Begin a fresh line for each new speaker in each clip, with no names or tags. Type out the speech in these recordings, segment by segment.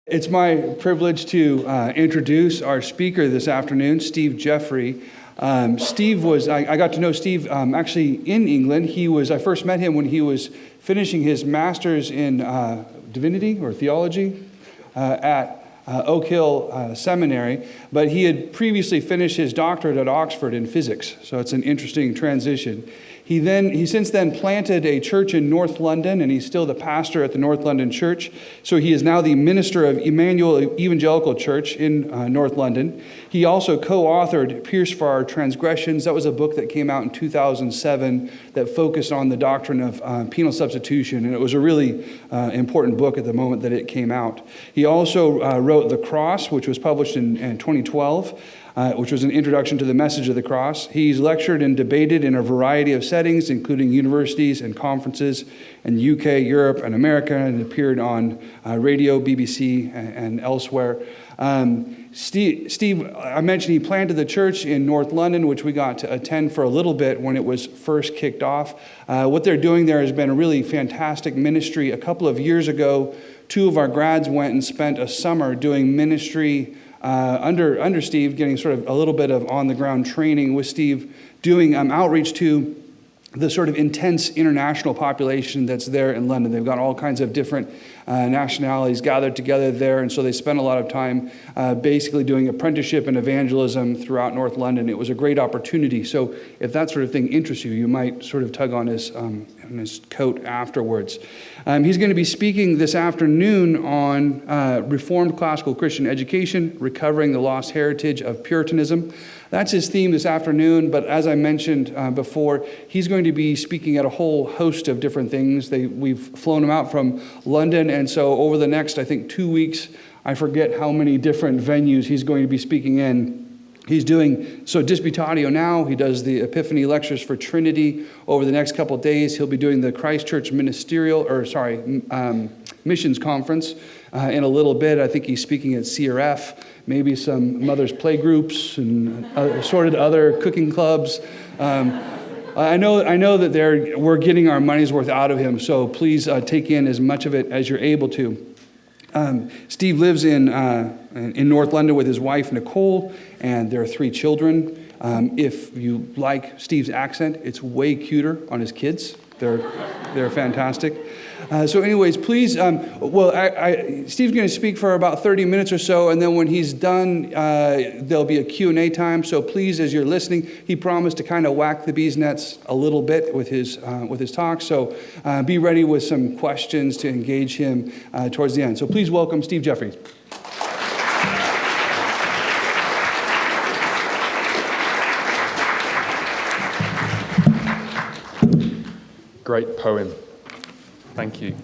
It's my privilege to introduce our speaker this afternoon, Steve Jeffery. I got to know Steve actually in England. I first met him when he was finishing his master's in divinity or theology at Oak Hill Seminary, but he had previously finished his doctorate at Oxford in physics, so it's an interesting transition. He since then planted a church in North London, and he's still the pastor at the North London Church. So he is now the minister of Emmanuel Evangelical Church in North London. He also co-authored Pierced for Our Transgressions. That was a book that came out in 2007 that focused on the doctrine of penal substitution, and it was a really important book at the moment that it came out. He also wrote The Cross, which was published in 2012. Which was an introduction to the message of the cross. He's lectured and debated in a variety of settings, including universities and conferences in the UK, Europe, and America, and appeared on radio, BBC, and elsewhere. Steve, I mentioned he planted the church in North London, which we got to attend for a little bit when it was first kicked off. What they're doing there has been a really fantastic ministry. A couple of years ago, two of our grads went and spent a summer doing ministry under Steve, getting sort of a little bit of on-the-ground training with Steve, doing outreach to the sort of intense international population that's there in London. They've got all kinds of different nationalities gathered together there, and so they spent a lot of time basically doing apprenticeship and evangelism throughout North London. It was a great opportunity. So if that sort of thing interests you, you might sort of tug on his coat afterwards. He's going to be speaking this afternoon on Reformed Classical Christian Education, Recovering the Lost Heritage of Puritanism. That's his theme this afternoon, but as I mentioned before, he's going to be speaking at a whole host of different things. We've flown him out from London, and so over the next, I think, 2 weeks, I forget how many different venues he's going to be speaking in. He's doing Disputatio now. He does the Epiphany lectures for Trinity. Over the next couple of days, he'll be doing the Christchurch Missions Conference in a little bit. I think he's speaking at CRF, maybe some mothers' play groups and assorted other cooking clubs. I know that we're getting our money's worth out of him, so please take in as much of it as you're able to. Steve lives in North London with his wife, Nicole, and their 3 children. If you like Steve's accent, it's way cuter on his kids. They're fantastic. So anyways, please, Steve's going to speak for about 30 minutes or so, and then when he's done, there'll be a Q&A time. So please, as you're listening, he promised to kind of whack the bee's nets a little bit with his talk. So be ready with some questions to engage him towards the end. So please welcome Steve Jeffery.
Great poem. Thank you.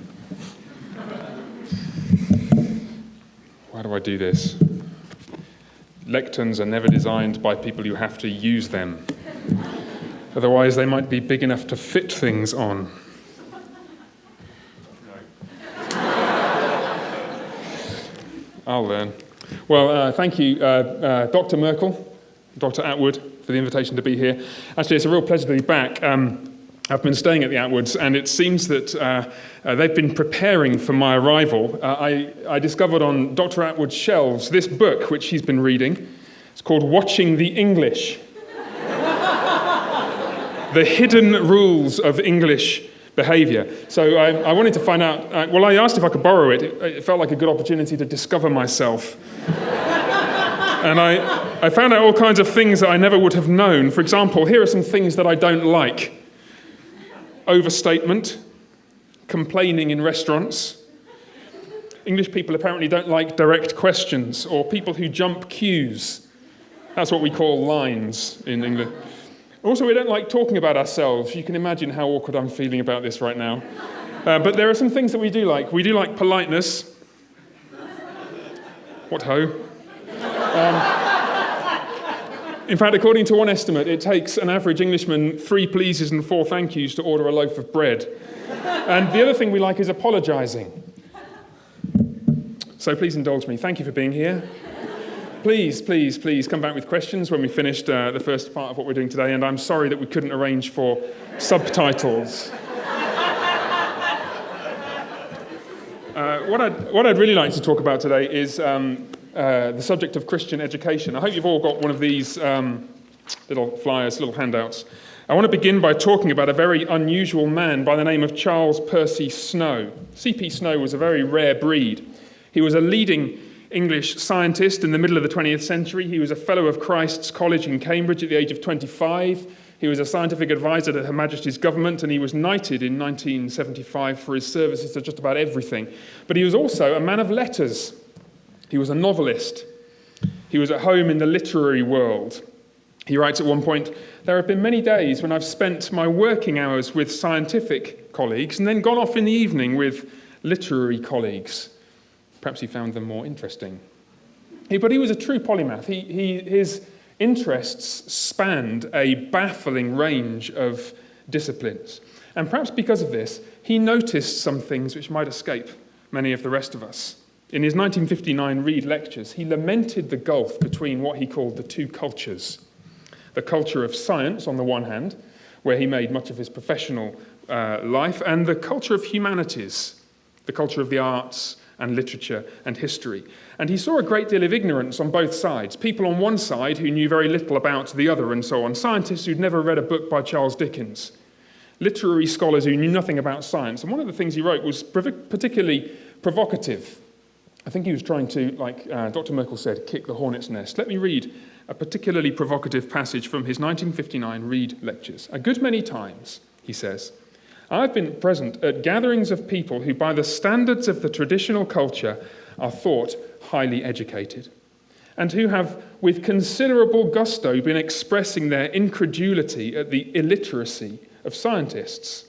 Why do I do this? Lecterns are never designed by people who have to use them. Otherwise, they might be big enough to fit things on. I'll learn. Well, thank you, Dr. Merkel, Dr. Atwood, for the invitation to be here. Actually, it's a real pleasure to be back. I've been staying at the Atwoods, and it seems that they've been preparing for my arrival. I discovered on Dr. Atwood's shelves this book, which he's been reading. It's called Watching the English. The Hidden Rules of English Behaviour. So I wanted to find out, I asked if I could borrow it. It felt like a good opportunity to discover myself. And I found out all kinds of things that I never would have known. For example, here are some things that I don't like. Overstatement, complaining in restaurants. English people apparently don't like direct questions or people who jump queues. That's what we call lines in England. Also, we don't like talking about ourselves. You can imagine how awkward I'm feeling about this right now. But there are some things that we do like. We do like politeness. What ho? In fact, according to one estimate, it takes an average Englishman 3 pleases and 4 thank yous to order a loaf of bread. And the other thing we like is apologising. So please indulge me. Thank you for being here. Please come back with questions when we finished the first part of what we're doing today, and I'm sorry that we couldn't arrange for subtitles. What I'd really like to talk about today is the subject of Christian education. I hope you've all got one of these little flyers, little handouts. I want to begin by talking about a very unusual man by the name of Charles Percy Snow. C.P. Snow was a very rare breed. He was a leading English scientist in the middle of the 20th century. He was a fellow of Christ's College in Cambridge at the age of 25. He was a scientific advisor to Her Majesty's government, and he was knighted in 1975 for his services to just about everything. But he was also a man of letters. He was a novelist. He was at home in the literary world. He writes at one point, "There have been many days when I've spent my working hours with scientific colleagues and then gone off in the evening with literary colleagues." Perhaps he found them more interesting. But he was a true polymath. His interests spanned a baffling range of disciplines. And perhaps because of this, he noticed some things which might escape many of the rest of us. In his 1959 Reed Lectures, he lamented the gulf between what he called the two cultures. The culture of science, on the one hand, where he made much of his professional life, and the culture of humanities, the culture of the arts and literature and history. And he saw a great deal of ignorance on both sides. People on one side who knew very little about the other and so on. Scientists who'd never read a book by Charles Dickens. Literary scholars who knew nothing about science. And one of the things he wrote was particularly provocative. I think he was trying to, like Dr. Merkel said, kick the hornet's nest. Let me read a particularly provocative passage from his 1959 Reed Lectures. "A good many times," he says, "I've been present at gatherings of people who, by the standards of the traditional culture, are thought highly educated, and who have, with considerable gusto, been expressing their incredulity at the illiteracy of scientists.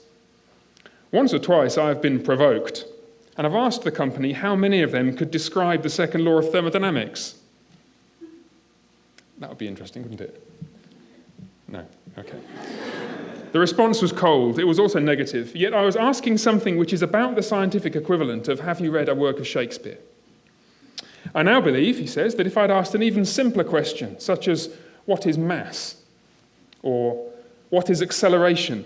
Once or twice I have been provoked, and have asked the company how many of them could describe the second law of thermodynamics." That would be interesting, wouldn't it? No? Okay. The response was cold. It was also negative. Yet I was asking something which is about the scientific equivalent of, "Have you read a work of Shakespeare?" I now believe, he says, that if I'd asked an even simpler question, such as, "What is mass?" or "What is acceleration?"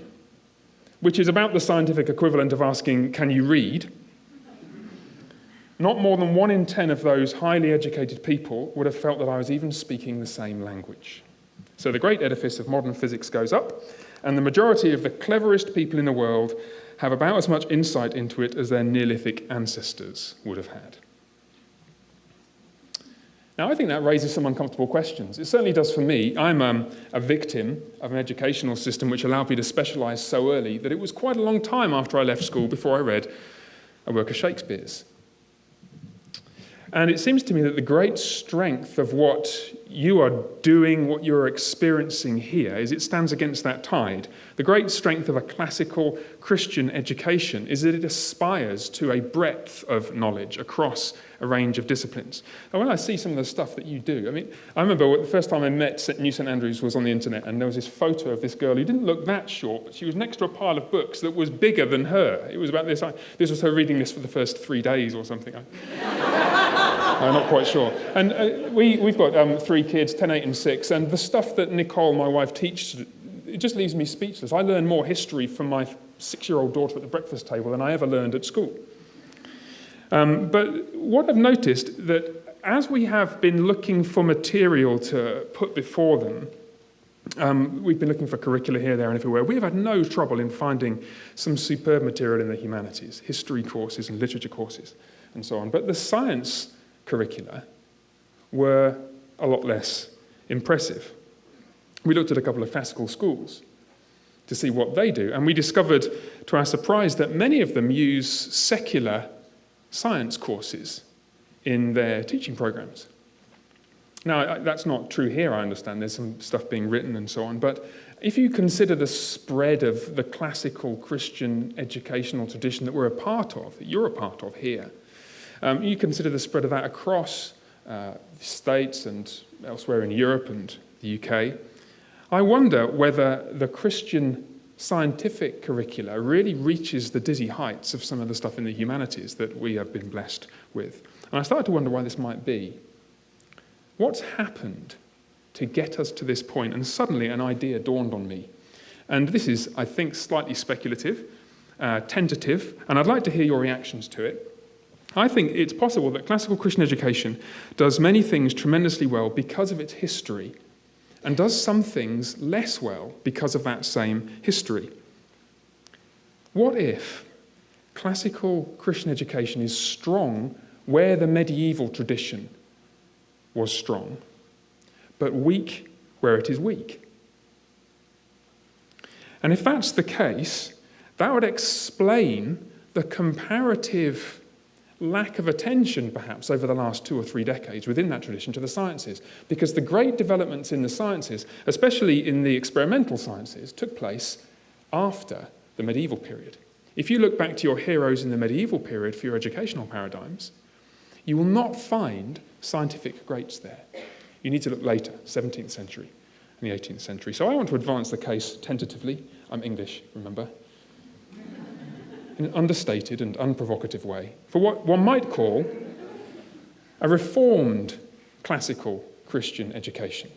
which is about the scientific equivalent of asking, "Can you read?" not more than 1 in 10 of those highly educated people would have felt that I was even speaking the same language. So the great edifice of modern physics goes up, and the majority of the cleverest people in the world have about as much insight into it as their Neolithic ancestors would have had. Now, I think that raises some uncomfortable questions. It certainly does for me. I'm a victim of an educational system which allowed me to specialise so early that it was quite a long time after I left school before I read a work of Shakespeare's. And it seems to me that the great strength of what you are doing, what you're experiencing here, is it stands against that tide. The great strength of a classical Christian education is that it aspires to a breadth of knowledge across a range of disciplines. And when I see some of the stuff that you do, I remember the first time I met New St Andrews was on the internet, and there was this photo of this girl who didn't look that short, but she was next to a pile of books that was bigger than her. It was about this. This was her reading this for the first 3 days or something. I'm not quite sure. And we've got 3 kids, 10, 8 and 6, and the stuff that Nicole, my wife, teaches, it just leaves me speechless. I learn more history from my 6-year-old daughter at the breakfast table than I ever learned at school. But what I've noticed that as we have been looking for material to put before them, we've been looking for curricula here, there and everywhere. We have had no trouble in finding some superb material in the humanities, history courses and literature courses and so on. But the science curricula were a lot less impressive. We looked at a couple of classical schools to see what they do, and we discovered, to our surprise, that many of them use secular science courses in their teaching programs. Now, that's not true here, I understand. There's some stuff being written and so on, but if you consider the spread of the classical Christian educational tradition that we're a part of, that you're a part of here, you consider the spread of that across the States and elsewhere in Europe and the UK, I wonder whether the Christian scientific curricula really reaches the dizzy heights of some of the stuff in the humanities that we have been blessed with. And I started to wonder why this might be. What's happened to get us to this point? And suddenly an idea dawned on me. And this is, I think, slightly speculative, tentative, and I'd like to hear your reactions to it. I think it's possible that classical Christian education does many things tremendously well because of its history, and does some things less well because of that same history. What if classical Christian education is strong where the medieval tradition was strong, but weak where it is weak? And if that's the case, that would explain the comparative lack of attention, perhaps, over the last 2 or 3 decades within that tradition to the sciences. Because the great developments in the sciences, especially in the experimental sciences, took place after the medieval period. If you look back to your heroes in the medieval period for your educational paradigms, you will not find scientific greats there. You need to look later, 17th century and the 18th century. So I want to advance the case tentatively. I'm English, remember? In an understated and unprovocative way, for what one might call a reformed classical Christian education.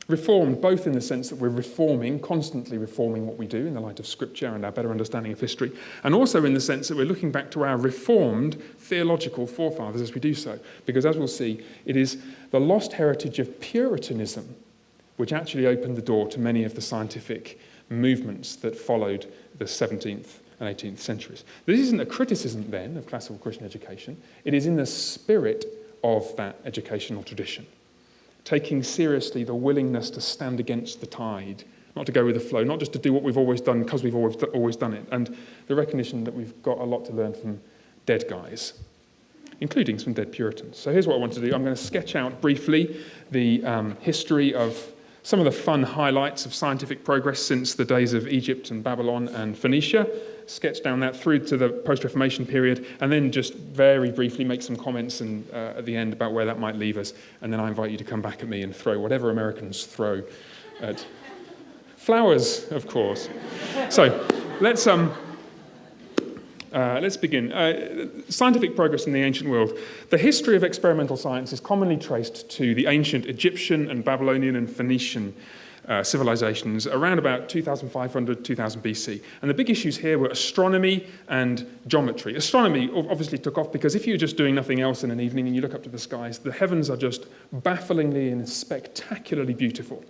Reformed both in the sense that we're reforming, constantly reforming what we do in the light of Scripture and our better understanding of history, and also in the sense that we're looking back to our reformed theological forefathers as we do so, because as we'll see, it is the lost heritage of Puritanism which actually opened the door to many of the scientific movements that followed the 17th and 18th centuries. This isn't a criticism, then, of classical Christian education. It is in the spirit of that educational tradition, taking seriously the willingness to stand against the tide, not to go with the flow, not just to do what we've always done because we've always done it, and the recognition that we've got a lot to learn from dead guys, including some dead Puritans. So here's what I want to do. I'm going to sketch out briefly the history of some of the fun highlights of scientific progress since the days of Egypt and Babylon and Phoenicia, sketch down that through to the post-Reformation period, and then just very briefly make some comments at the end about where that might leave us, and then I invite you to come back at me and throw whatever Americans throw at flowers, of course. So let's begin. Scientific progress in the ancient world. The history of experimental science is commonly traced to the ancient Egyptian and Babylonian and Phoenician civilizations around about 2500, 2000 BC. And the big issues here were astronomy and geometry. Astronomy obviously took off because if you're just doing nothing else in an evening and you look up to the skies, the heavens are just bafflingly and spectacularly beautiful.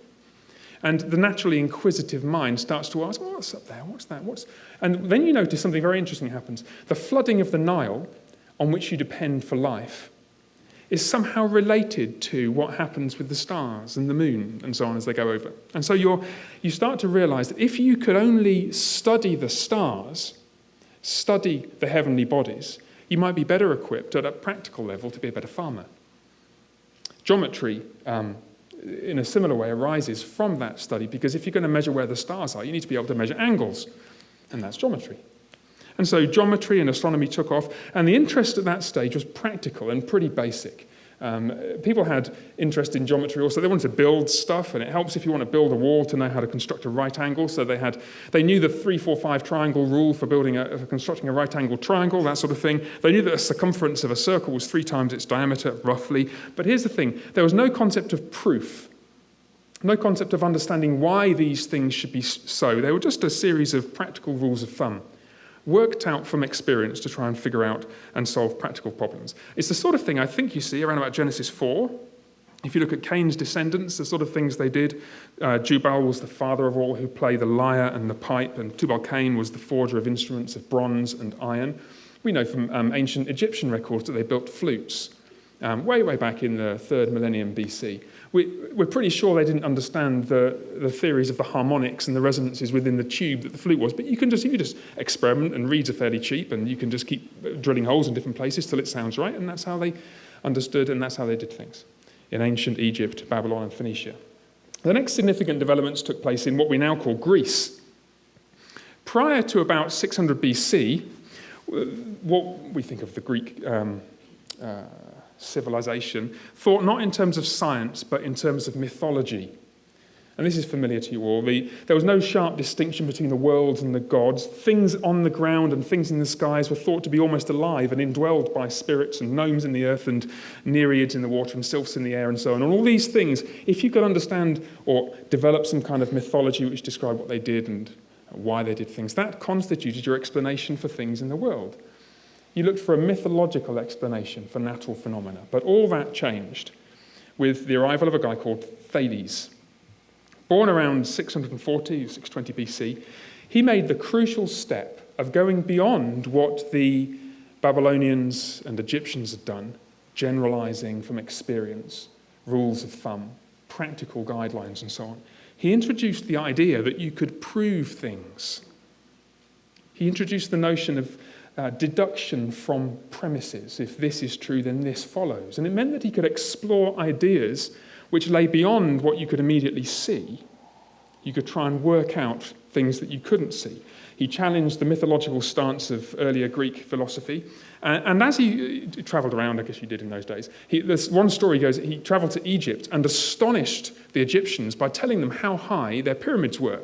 And the naturally inquisitive mind starts to ask, well, what's up there? What's that? And then you notice something very interesting happens. The flooding of the Nile, on which you depend for life, is somehow related to what happens with the stars and the moon and so on as they go over. And so you start to realize that if you could only study the stars, study the heavenly bodies, you might be better equipped at a practical level to be a better farmer. Geometry, in a similar way, arises from that study, because if you're going to measure where the stars are, you need to be able to measure angles, and that's geometry. And so geometry and astronomy took off, and the interest at that stage was practical and pretty basic. People had interest in geometry also. They wanted to build stuff, and it helps if you want to build a wall to know how to construct a right angle. So they knew the 3-4-5 triangle rule for constructing a right angle triangle, that sort of thing. They knew that the circumference of a circle was 3 times its diameter, roughly. But here's the thing. There was no concept of proof, no concept of understanding why these things should be so. They were just a series of practical rules of thumb, worked out from experience to try and figure out and solve practical problems. It's the sort of thing I think you see around about Genesis 4. If you look at Cain's descendants, the sort of things they did, Jubal was the father of all who play the lyre and the pipe, and Tubal-Cain was the forger of instruments of bronze and iron. We know from ancient Egyptian records that they built flutes way back in the 3rd millennium BC. We're pretty sure they didn't understand the theories of the harmonics and the resonances within the tube that the flute was, but you just experiment, and reeds are fairly cheap, and you can just keep drilling holes in different places till it sounds right, and that's how they understood, and that's how they did things in ancient Egypt, Babylon, and Phoenicia. The next significant developments took place in what we now call Greece. Prior to about 600 BC, what we think of the Greek civilization thought not in terms of science, but in terms of mythology. And this is familiar to you all. There was no sharp distinction between the worlds and the gods. Things on the ground and things in the skies were thought to be almost alive and indwelled by spirits and gnomes in the earth and nereids in the water and sylphs in the air and so on. And all these things, if you could understand or develop some kind of mythology which described what they did and why they did things, that constituted your explanation for things in the world. You looked for a mythological explanation for natural phenomena. But all that changed with the arrival of a guy called Thales. Born around 640, 620 BC, he made the crucial step of going beyond what the Babylonians and Egyptians had done, generalizing from experience, rules of thumb, practical guidelines, and so on. He introduced the idea that you could prove things. He introduced the notion of deduction from premises. If this is true, then this follows. And it meant that he could explore ideas which lay beyond what you could immediately see. You could try and work out things that you couldn't see. He challenged the mythological stance of earlier Greek philosophy. And as he travelled around, I guess you did in those days, there's one story goes, he travelled to Egypt and astonished the Egyptians by telling them how high their pyramids were.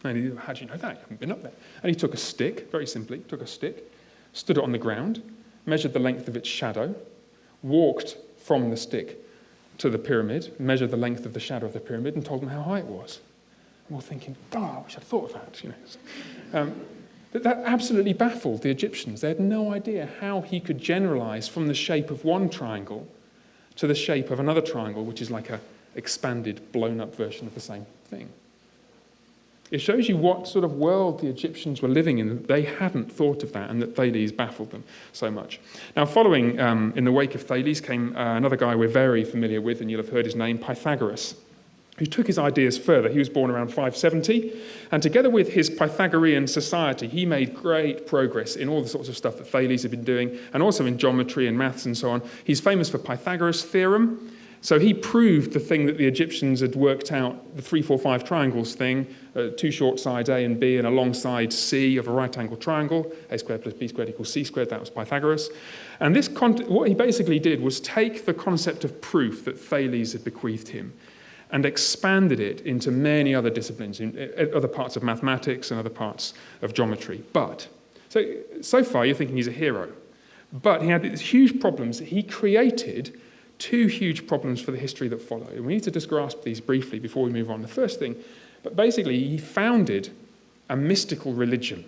And he, how do you know that? You haven't been up there. And he took a stick, very simply, stood it on the ground, measured the length of its shadow, walked from the stick to the pyramid, measured the length of the shadow of the pyramid, and told them how high it was. And we're thinking, I wish I'd thought of that. But that absolutely baffled the Egyptians. They had no idea how he could generalize from the shape of one triangle to the shape of another triangle, which is like an expanded, blown-up version of the same thing. It shows you what sort of world the Egyptians were living in, that they hadn't thought of that, and that Thales baffled them so much. Now, following in the wake of Thales came another guy we're very familiar with, and you'll have heard his name, Pythagoras, who took his ideas further. He was born around 570, and together with his Pythagorean society, he made great progress in all the sorts of stuff that Thales had been doing, and also in geometry and maths and so on. He's famous for Pythagoras' theorem. So he proved the thing that the Egyptians had worked out, the 3, 4, 5 triangles thing, 2 short sides A and B and a long side C of a right-angled triangle, a squared plus b squared equals c squared, that was Pythagoras. And this what he basically did was take the concept of proof that Thales had bequeathed him and expanded it into many other disciplines, in other parts of mathematics and other parts of geometry. But, so far you're thinking he's a hero. But he had these huge problems that he created. 2 huge problems for the history that followed. And we need to just grasp these briefly before we move on. The first thing, but basically he founded a mystical religion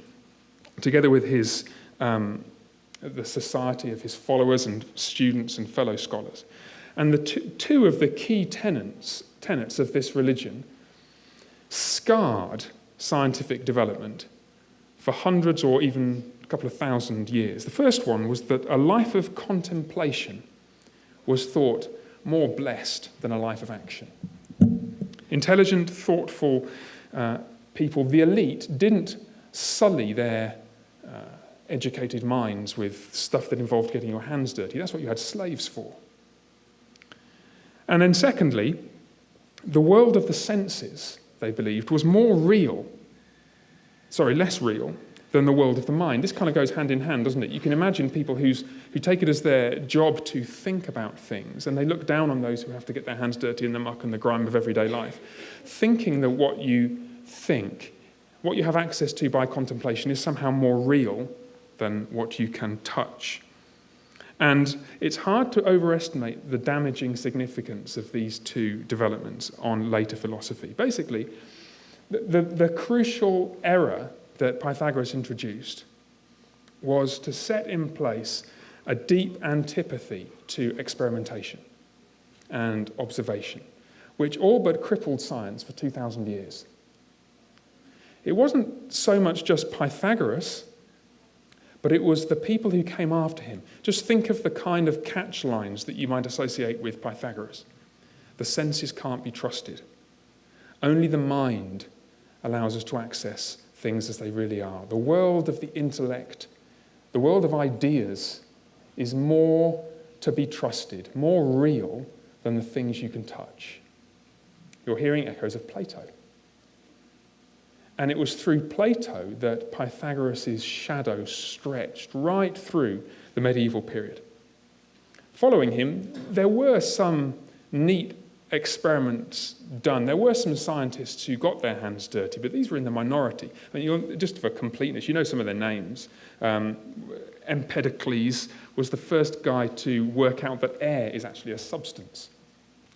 together with his the society of his followers and students and fellow scholars. And the two of the key tenets of this religion scarred scientific development for hundreds or even a couple of thousand years. The first one was that a life of contemplation was thought more blessed than a life of action. Intelligent, thoughtful people, the elite, didn't sully their educated minds with stuff that involved getting your hands dirty. That's what you had slaves for. And then secondly, the world of the senses, they believed, was less real than the world of the mind. This kind of goes hand in hand, doesn't it? You can imagine people who take it as their job to think about things, and they look down on those who have to get their hands dirty in the muck and the grime of everyday life, thinking that what you think, what you have access to by contemplation, is somehow more real than what you can touch. And it's hard to overestimate the damaging significance of these 2 developments on later philosophy. Basically, the crucial error that Pythagoras introduced was to set in place a deep antipathy to experimentation and observation, which all but crippled science for 2,000 years. It wasn't so much just Pythagoras, but it was the people who came after him. Just think of the kind of catch lines that you might associate with Pythagoras. The senses can't be trusted. Only the mind allows us to access things as they really are. The world of the intellect, the world of ideas, is more to be trusted, more real than the things you can touch. You're hearing echoes of Plato. And it was through Plato that Pythagoras' shadow stretched right through the medieval period. Following him, there were some neat experiments done. There were some scientists who got their hands dirty, but these were in the minority. I mean, just for completeness, you know some of their names. Empedocles was the first guy to work out that air is actually a substance.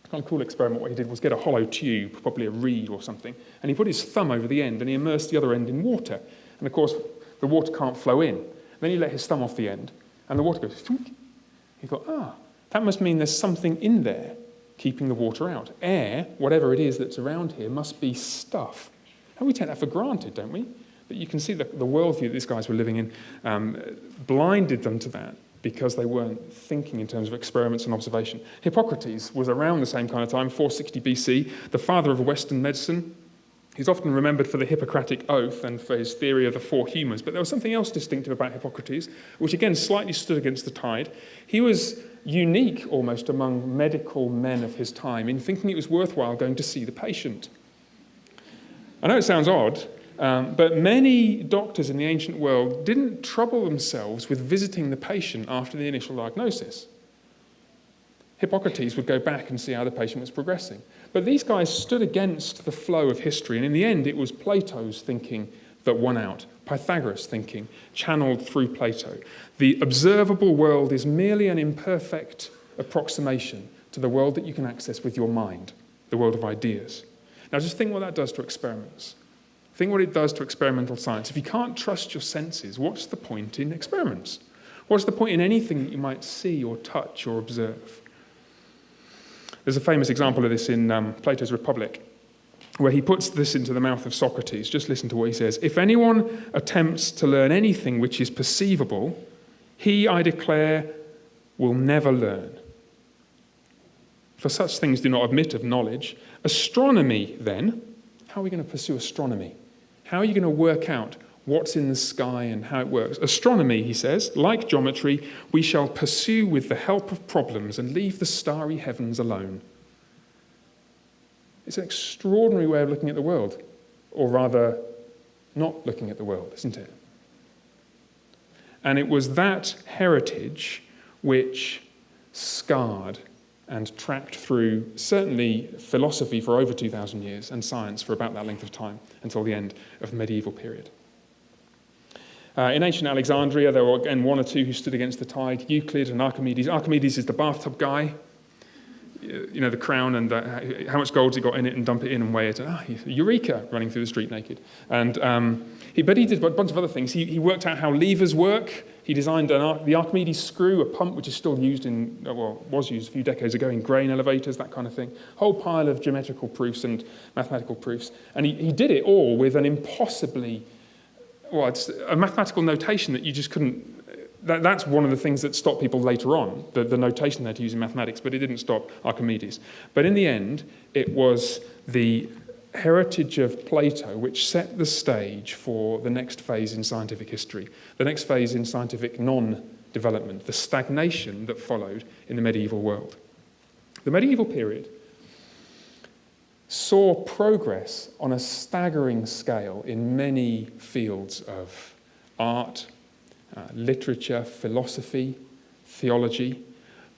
A kind of cool experiment. What he did was get a hollow tube, probably a reed or something, and he put his thumb over the end and he immersed the other end in water. And of course, the water can't flow in. Then he let his thumb off the end, and the water goes, thunk. He thought, that must mean there's something in there keeping the water out. Air, whatever it is that's around here, must be stuff. And we take that for granted, don't we? But you can see the worldview that these guys were living in blinded them to that because they weren't thinking in terms of experiments and observation. Hippocrates was around the same kind of time, 460 BC, the father of Western medicine. He's often remembered for the Hippocratic Oath and for his theory of the four humours. But there was something else distinctive about Hippocrates, which again slightly stood against the tide. He was unique almost among medical men of his time in thinking it was worthwhile going to see the patient. I know it sounds odd, but many doctors in the ancient world didn't trouble themselves with visiting the patient after the initial diagnosis. Hippocrates would go back and see how the patient was progressing. But these guys stood against the flow of history, and in the end it was Plato's thinking that won out, Pythagoras' thinking, channeled through Plato. The observable world is merely an imperfect approximation to the world that you can access with your mind, the world of ideas. Now just think what that does to experiments. Think what it does to experimental science. If you can't trust your senses, what's the point in experiments? What's the point in anything that you might see or touch or observe? There's a famous example of this in Plato's Republic, where he puts this into the mouth of Socrates. Just listen to what he says. If anyone attempts to learn anything which is perceivable, he, I declare, will never learn. For such things do not admit of knowledge. Astronomy, then, how are we going to pursue astronomy? How are you going to work out what's in the sky and how it works? Astronomy, he says, like geometry, we shall pursue with the help of problems and leave the starry heavens alone. It's an extraordinary way of looking at the world, or rather, not looking at the world, isn't it? And it was that heritage which scarred and tracked through certainly philosophy for over 2,000 years and science for about that length of time until the end of the medieval period. In ancient Alexandria, there were again one or two who stood against the tide, Euclid and Archimedes. Archimedes is the bathtub guy, you know, the crown and how much gold's he got in it and dump it in and weigh it. Eureka, running through the street naked. And but he did a bunch of other things. He worked out how levers work. He designed the Archimedes screw, a pump which is still used was used a few decades ago in grain elevators, that kind of thing. Whole pile of geometrical proofs and mathematical proofs. And he did it all with an impossibly, it's a mathematical notation that you just couldn't. That's one of the things that stopped people later on, the notation they had to use in mathematics, but it didn't stop Archimedes. But in the end, it was the heritage of Plato which set the stage for the next phase in scientific history, the next phase in scientific non-development, the stagnation that followed in the medieval world. The medieval period saw progress on a staggering scale in many fields of art, literature, philosophy, theology,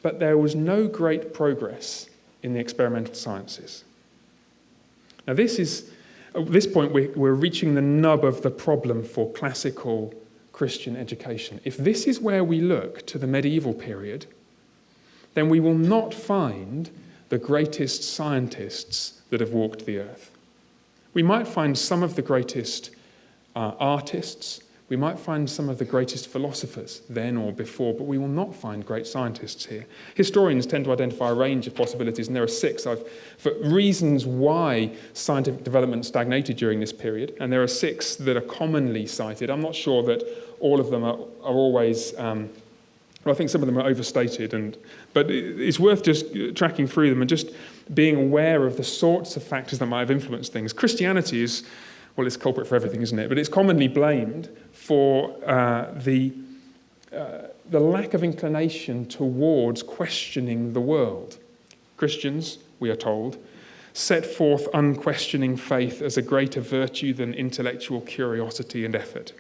but there was no great progress in the experimental sciences. Now at this point we're reaching the nub of the problem for classical Christian education. If this is where we look to the medieval period, then we will not find the greatest scientists that have walked the earth. We might find some of the greatest artists, we might find some of the greatest philosophers then or before, but we will not find great scientists here. Historians tend to identify a range of possibilities, and there are 6 for reasons why scientific development stagnated during this period, and there are 6 that are commonly cited. I'm not sure that all of them are always, I think some of them are overstated, but it's worth just tracking through them and just being aware of the sorts of factors that might have influenced things. Christianity is, it's culprit for everything, isn't it? But it's commonly blamed for the lack of inclination towards questioning the world. Christians, we are told, set forth unquestioning faith as a greater virtue than intellectual curiosity and effort.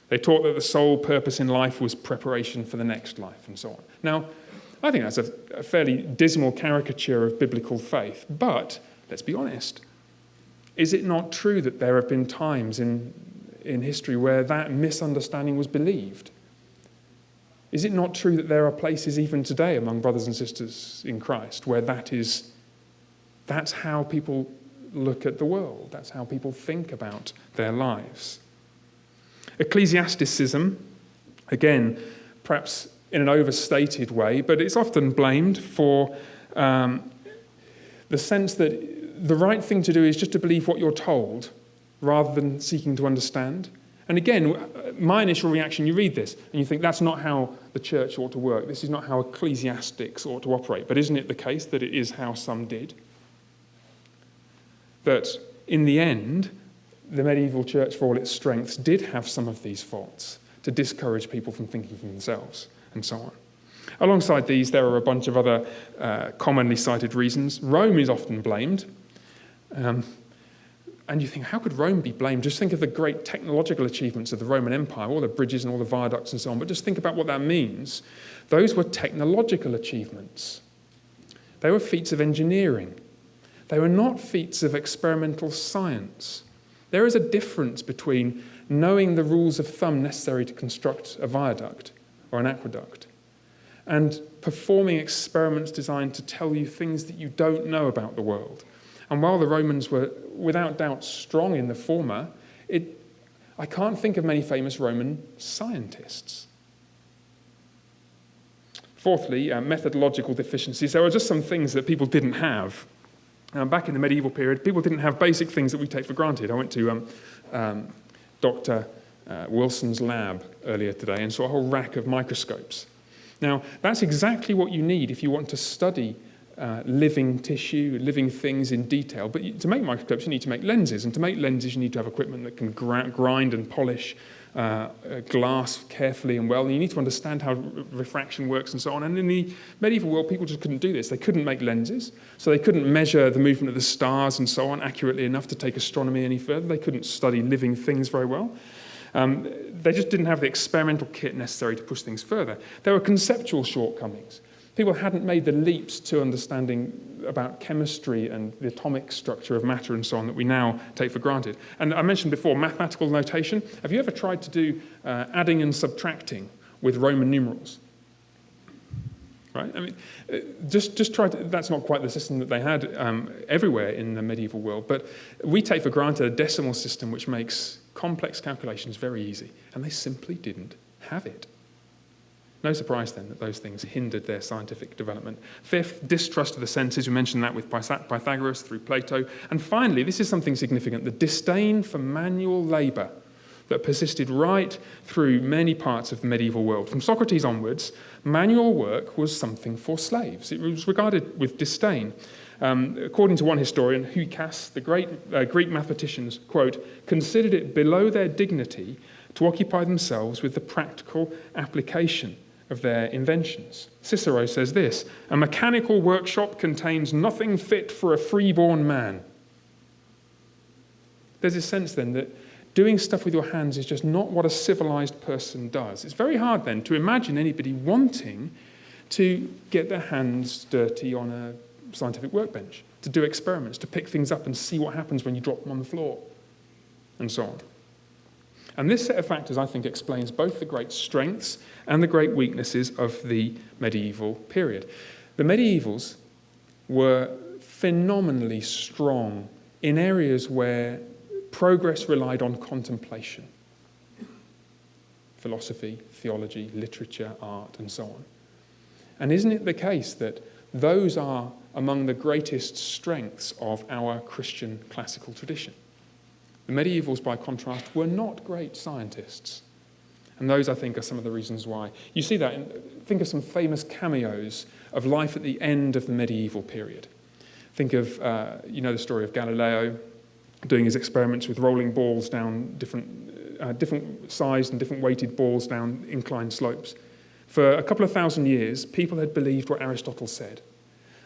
They taught that the sole purpose in life was preparation for the next life, and so on. Now, I think that's a fairly dismal caricature of biblical faith, but let's be honest. Is it not true that there have been times in history where that misunderstanding was believed? Is it not true that there are places even today among brothers and sisters in Christ where that's how people look at the world, that's how people think about their lives? Ecclesiasticism Again, perhaps in an overstated way, but it's often blamed for the sense that the right thing to do is just to believe what you're told rather than seeking to understand. And again, my initial reaction, you read this and you think that's not how the church ought to work. This is not how ecclesiastics ought to operate. But isn't it the case that it is how some did? That in the end, the medieval church, for all its strengths, did have some of these faults to discourage people from thinking for themselves and so on. Alongside these, there are a bunch of other commonly cited reasons. Rome is often blamed. And you think, how could Rome be blamed? Just think of the great technological achievements of the Roman Empire, all the bridges and all the viaducts and so on, but just think about what that means. Those were technological achievements. They were feats of engineering. They were not feats of experimental science. There is a difference between knowing the rules of thumb necessary to construct a viaduct or an aqueduct and performing experiments designed to tell you things that you don't know about the world. And while the Romans were without doubt strong in the former, I can't think of many famous Roman scientists. Fourthly, methodological deficiencies. There were just some things that people didn't have. Back in the medieval period, people didn't have basic things that we take for granted. I went to Dr. Wilson's lab earlier today and saw a whole rack of microscopes. Now, that's exactly what you need if you want to study living tissue, living things in detail. But to make microscopes, you need to make lenses. And to make lenses, you need to have equipment that can grind and polish glass carefully and well. And you need to understand how refraction works and so on. And in the medieval world, people just couldn't do this. They couldn't make lenses. So they couldn't measure the movement of the stars and so on accurately enough to take astronomy any further. They couldn't study living things very well. They just didn't have the experimental kit necessary to push things further. There were conceptual shortcomings. People hadn't made the leaps to understanding about chemistry and the atomic structure of matter and so on that we now take for granted. And I mentioned before, mathematical notation. Have you ever tried to do adding and subtracting with Roman numerals? Right? I mean, just try to, that's not quite the system that they had everywhere in the medieval world, but we take for granted a decimal system which makes complex calculations very easy, and they simply didn't have it. No surprise then that those things hindered their scientific development. Fifth, distrust of the senses. We mentioned that with Pythagoras through Plato. And finally, this is something significant, the disdain for manual labour that persisted right through many parts of the medieval world. From Socrates onwards, manual work was something for slaves. It was regarded with disdain. According to one historian, Hukas, the great Greek mathematicians, quote, considered it below their dignity to occupy themselves with the practical application of their inventions. Cicero says this, a mechanical workshop contains nothing fit for a freeborn man. There's a sense then that doing stuff with your hands is just not what a civilized person does. It's very hard then to imagine anybody wanting to get their hands dirty on a scientific workbench, to do experiments, to pick things up and see what happens when you drop them on the floor, and so on. And this set of factors, I think, explains both the great strengths and the great weaknesses of the medieval period. The medievals were phenomenally strong in areas where progress relied on contemplation. Philosophy, theology, literature, art, and so on. And isn't it the case that those are among the greatest strengths of our Christian classical tradition? The medievals, by contrast, were not great scientists. And those, I think, are some of the reasons why. You see that, think of some famous cameos of life at the end of the medieval period. Think of, the story of Galileo doing his experiments with rolling balls down different sized and different weighted balls down inclined slopes. For a couple of thousand years, people had believed what Aristotle said,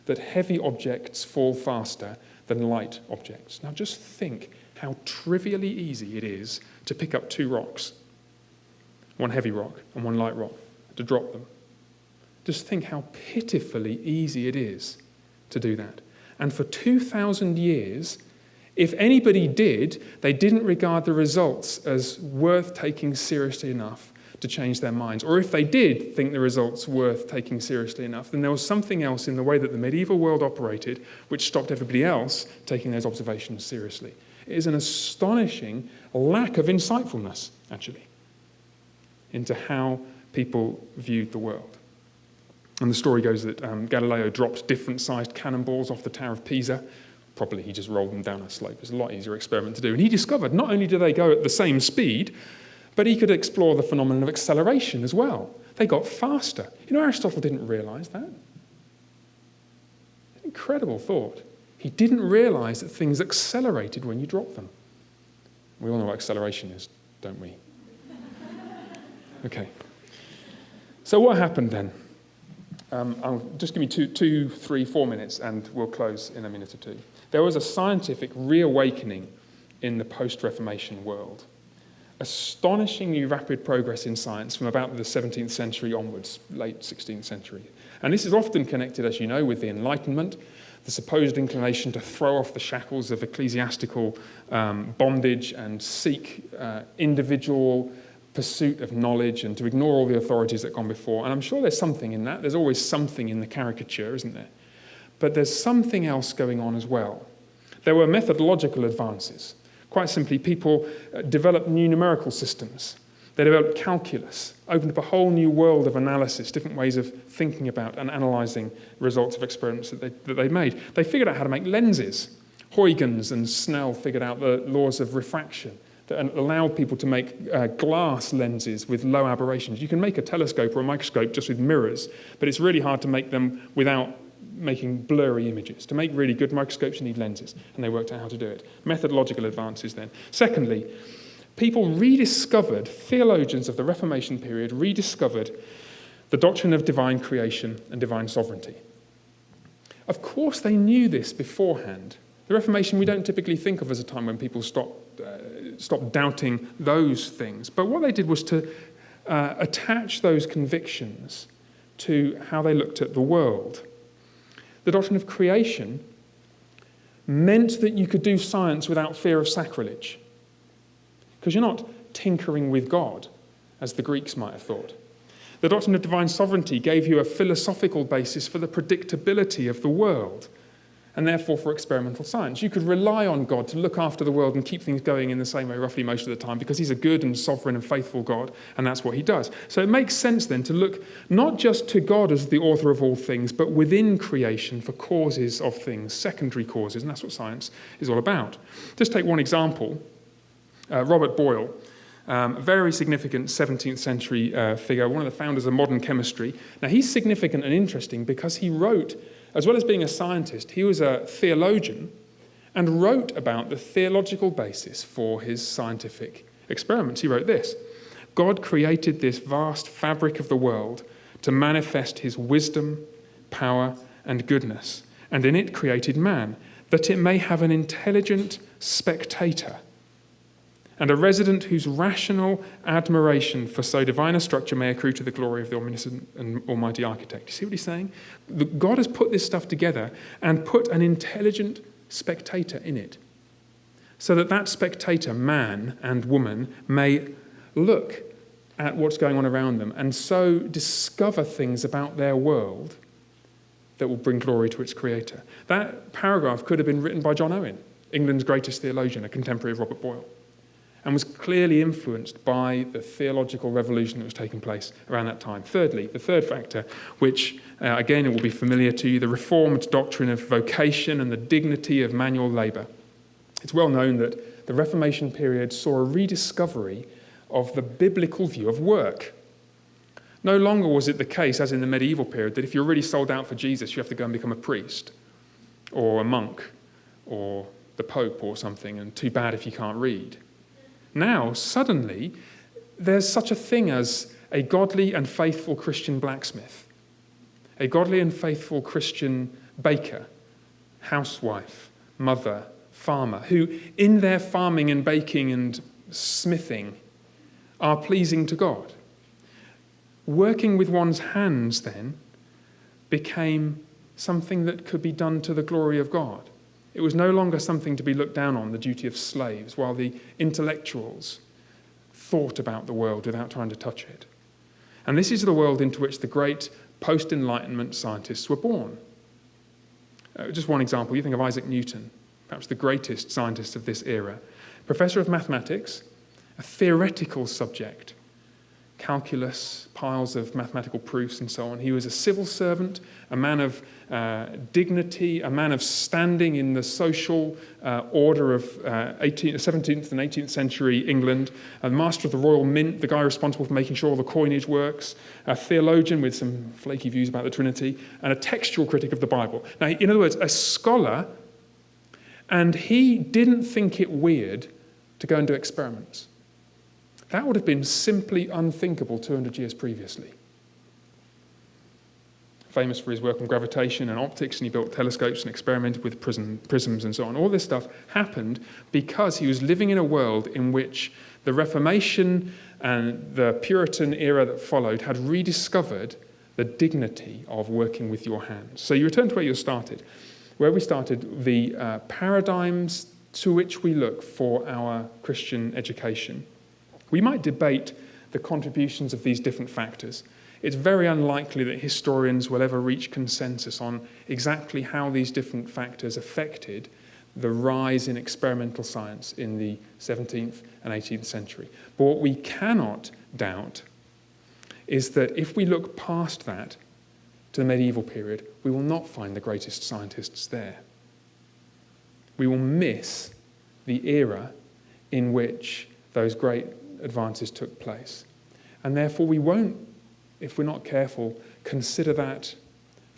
that heavy objects fall faster than light objects. Now just think how trivially easy it is to pick up two rocks, one heavy rock and one light rock, to drop them. Just think how pitifully easy it is to do that. And for 2,000 years, if anybody did, they didn't regard the results as worth taking seriously enough to change their minds. Or if they did think the results worth taking seriously enough, then there was something else in the way that the medieval world operated which stopped everybody else taking those observations seriously. It is an astonishing lack of insightfulness, actually, into how people viewed the world. And the story goes that Galileo dropped different-sized cannonballs off the Tower of Pisa. Probably he just rolled them down a slope. It's a lot easier experiment to do. And he discovered not only do they go at the same speed, but he could explore the phenomenon of acceleration as well. They got faster. You know, Aristotle didn't realise that. Incredible thought. He didn't realise that things accelerated when you drop them. We all know what acceleration is, don't we? Okay. So what happened then? Just give me 2, 3, 4 minutes and we'll close in a minute or two. There was a scientific reawakening in the post-Reformation world. Astonishingly rapid progress in science from about the 17th century onwards, late 16th century. And this is often connected, as you know, with the Enlightenment, the supposed inclination to throw off the shackles of ecclesiastical bondage and seek individual pursuit of knowledge and to ignore all the authorities that have gone before. And I'm sure there's something in that. There's always something in the caricature, isn't there? But there's something else going on as well. There were methodological advances. Quite simply, people developed new numerical systems. They developed calculus, opened up a whole new world of analysis, different ways of thinking about and analysing results of experiments that they made. They figured out how to make lenses. Huygens and Snell figured out the laws of refraction that allowed people to make glass lenses with low aberrations. You can make a telescope or a microscope just with mirrors, but it's really hard to make them without making blurry images. To make really good microscopes, you need lenses, and they worked out how to do it. Methodological advances then. Secondly, people rediscovered, theologians of the Reformation period rediscovered the doctrine of divine creation and divine sovereignty. Of course, they knew this beforehand. The Reformation we don't typically think of as a time when people stop doubting those things. But what they did was to attach those convictions to how they looked at the world. The doctrine of creation meant that you could do science without fear of sacrilege, because you're not tinkering with God, as the Greeks might have thought. The doctrine of divine sovereignty gave you a philosophical basis for the predictability of the world, and therefore for experimental science. You could rely on God to look after the world and keep things going in the same way roughly most of the time, because he's a good and sovereign and faithful God, and that's what he does. So it makes sense then to look not just to God as the author of all things, but within creation for causes of things, secondary causes, and that's what science is all about. Just take one example. Robert Boyle, a very significant 17th century figure, one of the founders of modern chemistry. Now he's significant and interesting because he wrote, as well as being a scientist, he was a theologian and wrote about the theological basis for his scientific experiments. He wrote this: God created this vast fabric of the world to manifest his wisdom, power, and goodness, and in it created man, that it may have an intelligent spectator and a resident whose rational admiration for so divine a structure may accrue to the glory of the omniscient and almighty architect. You see what he's saying? God has put this stuff together and put an intelligent spectator in it, so that that spectator, man and woman, may look at what's going on around them and so discover things about their world that will bring glory to its creator. That paragraph could have been written by John Owen, England's greatest theologian, a contemporary of Robert Boyle, and was clearly influenced by the theological revolution that was taking place around that time. Thirdly, the third factor, which, again, it will be familiar to you, the Reformed doctrine of vocation and the dignity of manual labour. It's well known that the Reformation period saw a rediscovery of the biblical view of work. No longer was it the case, as in the medieval period, that if you're really sold out for Jesus, you have to go and become a priest or a monk or the Pope or something, and too bad if you can't read. Now, suddenly, there's such a thing as a godly and faithful Christian blacksmith, a godly and faithful Christian baker, housewife, mother, farmer, who in their farming and baking and smithing are pleasing to God. Working with one's hands, then, became something that could be done to the glory of God. It was no longer something to be looked down on, the duty of slaves, while the intellectuals thought about the world without trying to touch it. And this is the world into which the great post-Enlightenment scientists were born. Just one example, you think of Isaac Newton, perhaps the greatest scientist of this era. Professor of mathematics, a theoretical subject, calculus, piles of mathematical proofs and so on. He was a civil servant, a man of dignity, a man of standing in the social order of 17th and 18th century England, a master of the Royal Mint, the guy responsible for making sure all the coinage works, a theologian with some flaky views about the Trinity, and a textual critic of the Bible. Now, in other words, a scholar, and he didn't think it weird to go and do experiments. That would have been simply unthinkable 200 years previously. Famous for his work on gravitation and optics, and he built telescopes and experimented with prisms and so on. All this stuff happened because he was living in a world in which the Reformation and the Puritan era that followed had rediscovered the dignity of working with your hands. So you return to where you started. Where we started, the paradigms to which we look for our Christian education. We might debate the contributions of these different factors. It's very unlikely that historians will ever reach consensus on exactly how these different factors affected the rise in experimental science in the 17th and 18th century. But what we cannot doubt is that if we look past that to the medieval period, we will not find the greatest scientists there. We will miss the era in which those great advances took place. And therefore we won't, if we're not careful, consider that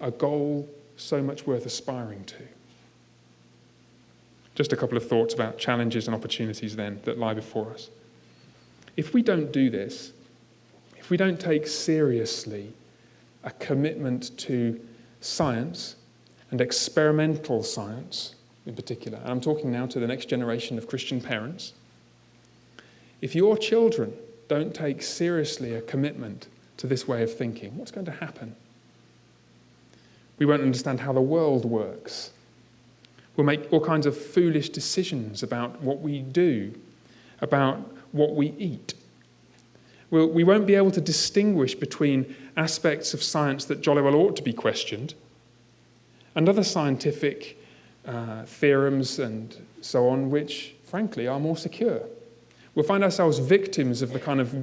a goal so much worth aspiring to. Just a couple of thoughts about challenges and opportunities then that lie before us. If we don't do this, if we don't take seriously a commitment to science and experimental science in particular, and I'm talking now to the next generation of Christian parents, if your children don't take seriously a commitment to this way of thinking, what's going to happen? We won't understand how the world works. We'll make all kinds of foolish decisions about what we do, about what we eat. We won't be able to distinguish between aspects of science that jolly well ought to be questioned and other scientific theorems and so on, which, frankly, are more secure. We'll find ourselves victims of the kind of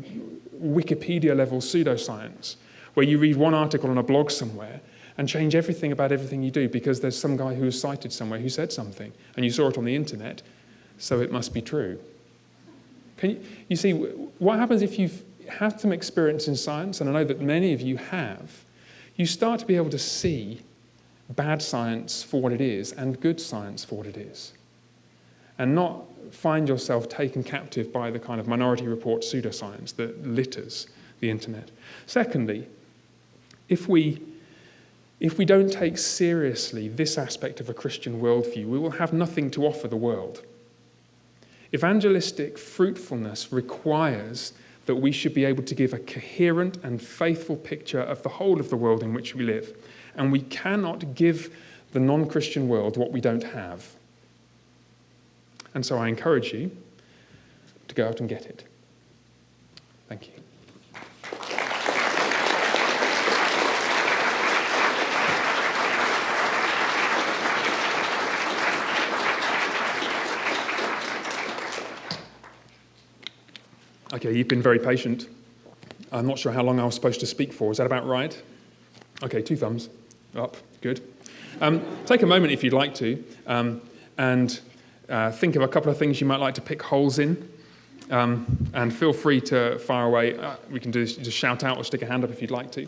Wikipedia-level pseudoscience, where you read one article on a blog somewhere and change everything about everything you do because there's some guy who was cited somewhere who said something, and you saw it on the internet, so it must be true. You see, what happens if you've had some experience in science, and I know that many of you have, you start to be able to see bad science for what it is and good science for what it is, and not find yourself taken captive by the kind of Minority Report pseudoscience that litters the internet. Secondly, if we don't take seriously this aspect of a Christian worldview, we will have nothing to offer the world. Evangelistic fruitfulness requires that we should be able to give a coherent and faithful picture of the whole of the world in which we live. And we cannot give the non-Christian world what we don't have. And so I encourage you to go out and get it. Thank you. Okay, you've been very patient. I'm not sure how long I was supposed to speak for. Is that about right? Okay, 2 thumbs up. Good. Take a moment if you'd like to, and think of a couple of things you might like to pick holes in, and feel free to fire away. We can just shout out or stick a hand up if you'd like to.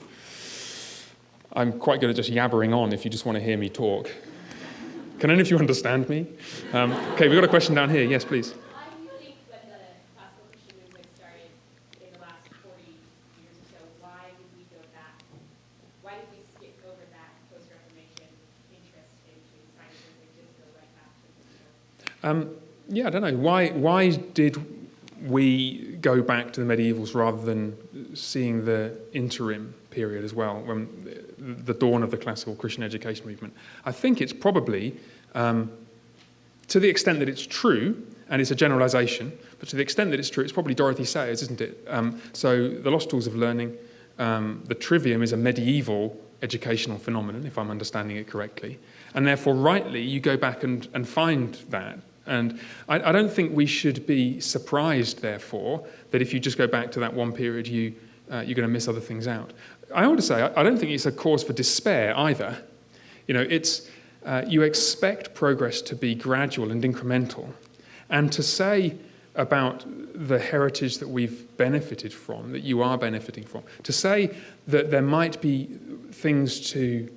I'm quite good at just yabbering on if you just want to hear me talk. Can any of you understand me? Okay, we've got a question down here. Yes, please.
Why do you think when the classical Christian movement started in the last 40 years or so, why did we go back? Why did we skip over that post-Reformation interest into sciences and just go right back to the
Yeah, I don't know. Why did we go back to the medievals rather than seeing the interim period as well, when the dawn of the classical Christian education movement? I think it's probably, to the extent that it's true, and it's a generalization, but to the extent that it's true, it's probably Dorothy Sayers, isn't it? So the Lost Tools of Learning, the Trivium is a medieval educational phenomenon, if I'm understanding it correctly, and therefore rightly you go back and find that. And I don't think we should be surprised, therefore, that if you just go back to that one period, you you're going to miss other things out. I ought to say, I don't think it's a cause for despair either. It's you expect progress to be gradual and incremental, and to say about the heritage that we've benefited from, that you are benefiting from, to say that there might be things that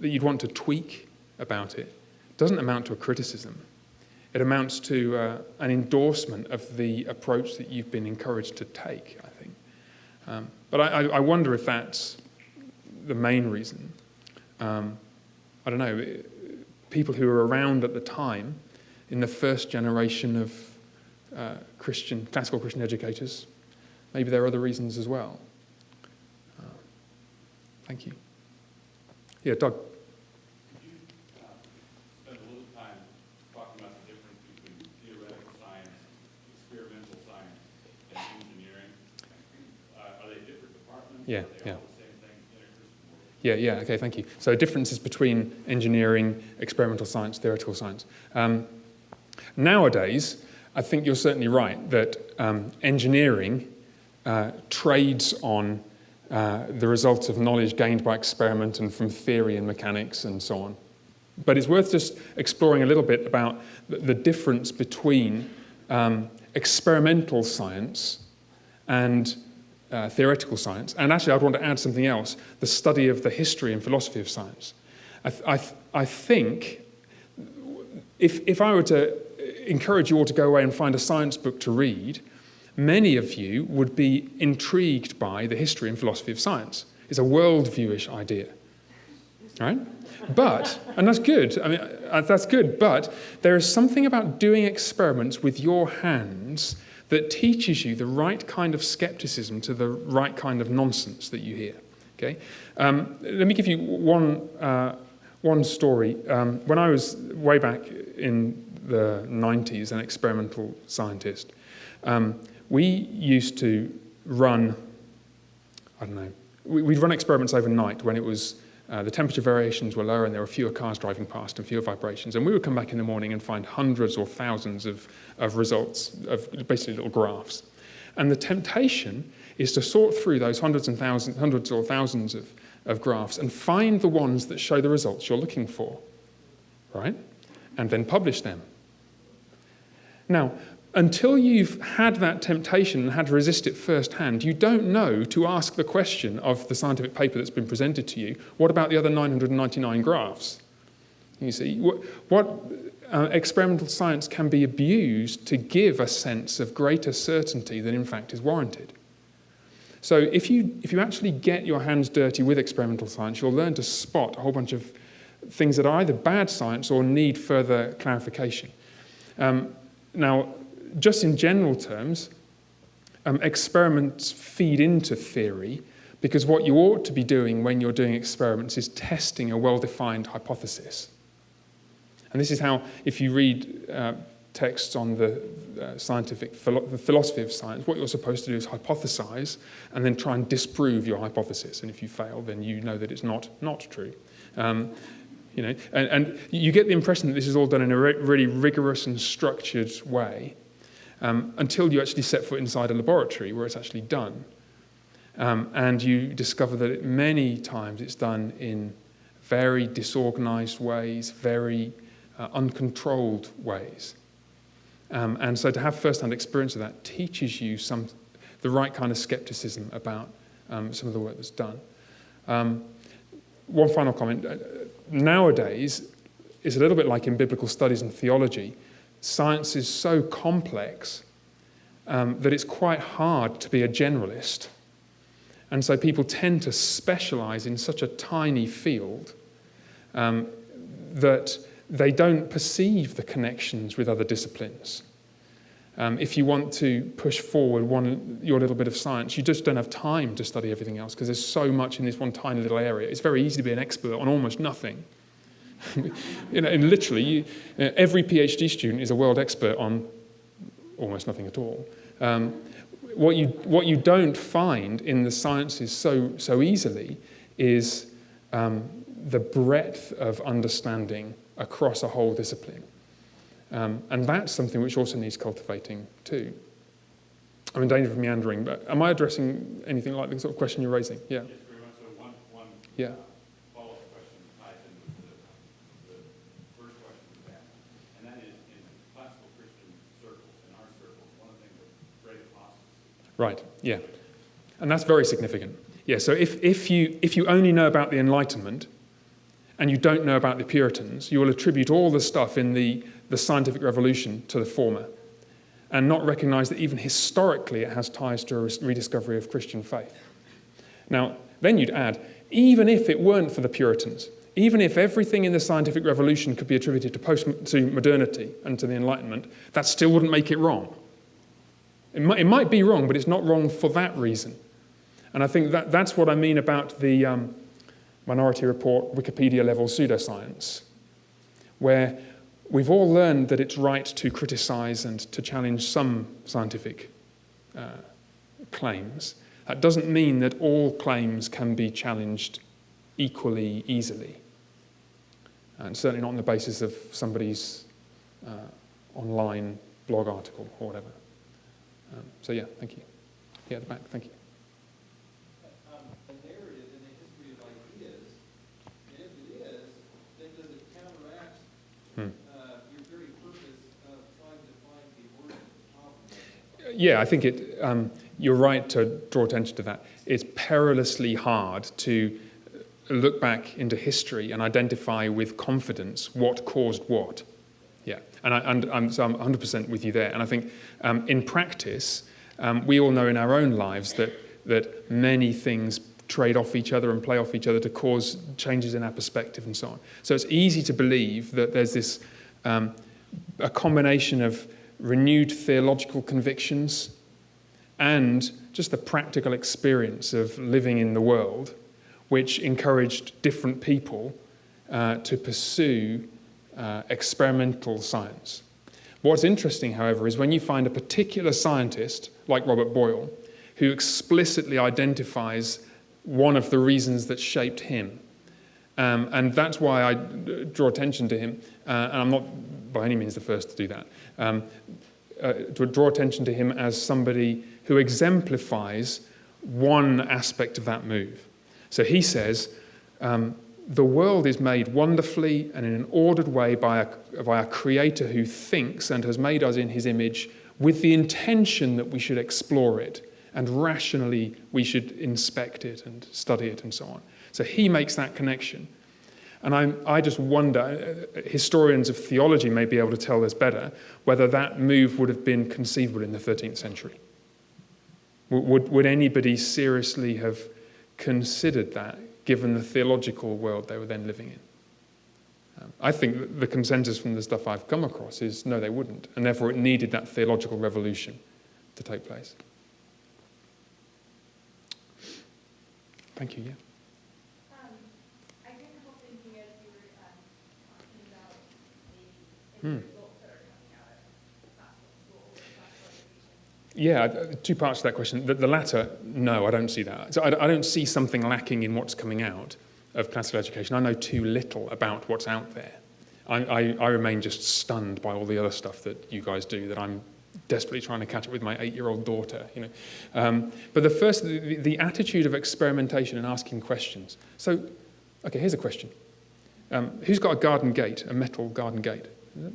you'd want to tweak about it, doesn't amount to a criticism. It amounts to an endorsement of the approach that you've been encouraged to take, I think. But I wonder if that's the main reason. I don't know, people who were around at the time, in the first generation of classical Christian educators, maybe there are other reasons as well. Thank you. Yeah, Doug.
Could you spend a little time talking about the difference between theoretical science, experimental science, and engineering? Are they different departments?
Yeah,
Are they
yeah.
all the same thing in a Christian world?
Yeah, okay, thank you. So differences between engineering, experimental science, theoretical science. Nowadays, I think you're certainly right that engineering trades on the results of knowledge gained by experiment and from theory and mechanics and so on. But it's worth just exploring a little bit about the difference between experimental science and theoretical science. And actually, I'd want to add something else, the study of the history and philosophy of science. I think if I were to encourage you all to go away and find a science book to read, many of you would be intrigued by the history and philosophy of science. It's a worldviewish idea, right? But, and that's good, I mean, that's good, but there is something about doing experiments with your hands that teaches you the right kind of skepticism to the right kind of nonsense that you hear, okay? Let me give you one story. When I was way back in the 90s, an experimental scientist, we used to run, we'd run experiments overnight when it was, the temperature variations were lower and there were fewer cars driving past and fewer vibrations. And we would come back in the morning and find hundreds or thousands of results, of basically little graphs. And the temptation is to sort through those hundreds or thousands of graphs and find the ones that show the results you're looking for, right? And then publish them. Now, until you've had that temptation and had to resist it firsthand, you don't know to ask the question of the scientific paper that's been presented to you, what about the other 999 graphs? You see, what experimental science can be abused to give a sense of greater certainty than in fact is warranted. So if you actually get your hands dirty with experimental science, you'll learn to spot a whole bunch of things that are either bad science or need further clarification. Now, just in general terms, experiments feed into theory because what you ought to be doing when you're doing experiments is testing a well-defined hypothesis. And this is how, if you read texts on the the philosophy of science, what you're supposed to do is hypothesize and then try and disprove your hypothesis. And if you fail, then you know that it's not true. You know, and you get the impression that this is all done in a really rigorous and structured way until you actually set foot inside a laboratory where it's actually done. And you discover that many times it's done in very disorganized ways, very uncontrolled ways. And so to have first-hand experience of that teaches you the right kind of skepticism about some of the work that's done. One final comment. Nowadays, it's a little bit like in biblical studies and theology. Science is so complex that it's quite hard to be a generalist. And so people tend to specialize in such a tiny field that they don't perceive the connections with other disciplines. If you want to push forward your little bit of science, you just don't have time to study everything else because there's so much in this one tiny little area. It's very easy to be an expert on almost nothing. You know, and literally, every PhD student is a world expert on almost nothing at all. What you don't find in the sciences so easily is the breadth of understanding across a whole discipline. And that's something which also needs cultivating too. I'm in danger of meandering, but am I addressing anything like the sort of question you're raising? Yeah.
Yes, very much so. One
Yeah.
follow-up question ties in with the first question we had, and that is in classical Christian circles, in our circles, one of the things that's great apostasy.
Right, yeah. And that's very significant. Yeah, so if you only know about the Enlightenment and you don't know about the Puritans, you will attribute all the stuff in the scientific revolution to the former and not recognize that even historically it has ties to a rediscovery of Christian faith. Now, then you'd add, even if it weren't for the Puritans, even if everything in the scientific revolution could be attributed to modernity and to the Enlightenment, that still wouldn't make it wrong. It might be wrong, but it's not wrong for that reason. And I think that's what I mean about the Minority Report Wikipedia-level pseudoscience, where we've all learned that it's right to criticize and to challenge some scientific claims. That doesn't mean that all claims can be challenged equally easily, and certainly not on the basis of somebody's online blog article or whatever. So yeah, thank you. Yeah, at the back, thank you.
A narrative in the history of ideas, and if it is, then does it counteract your very purpose of trying to find the origin of the problem?
Yeah, I think you're right to draw attention to that. It's perilously hard to look back into history and identify with confidence what caused what. Yeah, and I'm 100% with you there. And I think in practice, we all know in our own lives that many things trade off each other and play off each other to cause changes in our perspective and so on. So it's easy to believe that there's this a combination of renewed theological convictions and just the practical experience of living in the world, which encouraged different people to pursue experimental science. What's interesting, however, is when you find a particular scientist, like Robert Boyle, who explicitly identifies one of the reasons that shaped him. And that's why I draw attention to him, and I'm not by any means the first to do that, to draw attention to him as somebody who exemplifies one aspect of that move. So he says, the world is made wonderfully and in an ordered way by a creator who thinks and has made us in his image with the intention that we should explore it and rationally we should inspect it and study it and so on. So he makes that connection. And I just wonder, historians of theology may be able to tell us better, whether that move would have been conceivable in the 13th century. Would anybody seriously have considered that, given the theological world they were then living in? I think the consensus from the stuff I've come across is no, they wouldn't, and therefore it needed that theological revolution to take place. Thank you, yeah.
I couldn't help thinking as you were talking about the results that are coming out of classical schools and classical education.
Yeah, two parts to that question. The latter, no, I don't see that. So I don't see something lacking in what's coming out of classical education. I know too little about what's out there. I remain just stunned by all the other stuff that you guys do that I'm desperately trying to catch up with my 8-year-old daughter. But the attitude of experimentation and asking questions. So, okay, here's a question. Who's got a garden gate, a metal garden gate?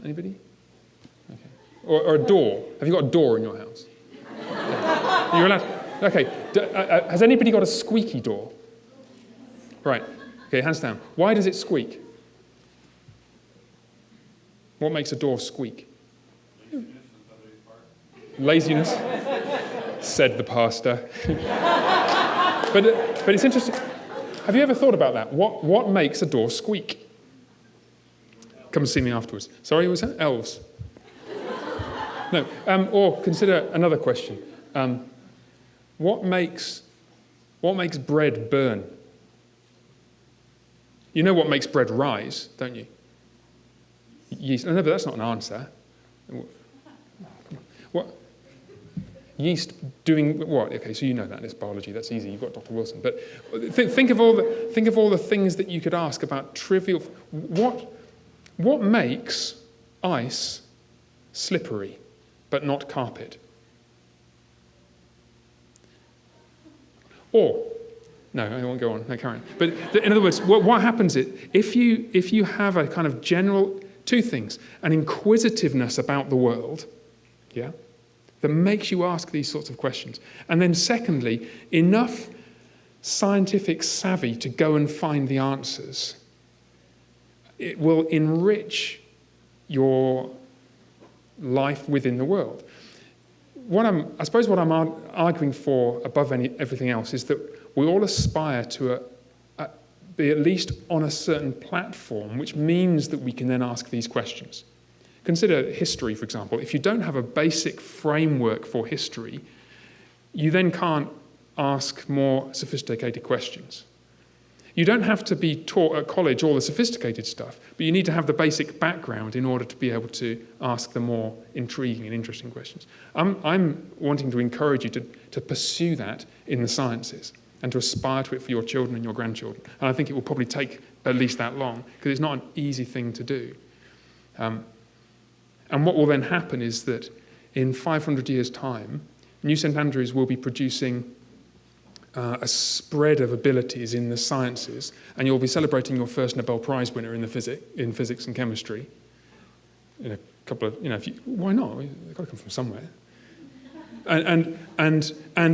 Anybody? Okay. Or a door. Have you got a door in your house? You're allowed. Okay. Has anybody got a squeaky door? Right. Okay, hands down. Why does it squeak? What makes a door squeak? Laziness, said the pastor. but it's interesting. Have you ever thought about that? What makes a door squeak? Come and see me afterwards. Sorry, was that elves? No. Or consider another question. What makes bread burn? You know what makes bread rise, don't you? Yeast. No, but that's not an answer. What? Yeast doing what? Okay, so you know that. It's biology. That's easy. You've got Dr. Wilson. But think of all the things that you could ask about trivial. What makes ice slippery, but not carpet? Or, no, I won't go on, no, carry on. But in other words, what happens is, if you have a kind of general, two things, an inquisitiveness about the world, yeah, that makes you ask these sorts of questions, and then secondly, enough scientific savvy to go and find the answers, it will enrich your life within the world. I suppose what I'm arguing for above everything else is that we all aspire to be at least on a certain platform, which means that we can then ask these questions. Consider history, for example. If you don't have a basic framework for history, you then can't ask more sophisticated questions. You don't have to be taught at college all the sophisticated stuff, but you need to have the basic background in order to be able to ask the more intriguing and interesting questions. I'm wanting to encourage you to pursue that in the sciences and to aspire to it for your children and your grandchildren. And I think it will probably take at least that long, because it's not an easy thing to do. And what will then happen is that in 500 years' time, New St Andrews will be producing a spread of abilities in the sciences, and you'll be celebrating your first Nobel Prize winner in physics and chemistry in a couple of, why not? They've got to come from somewhere. And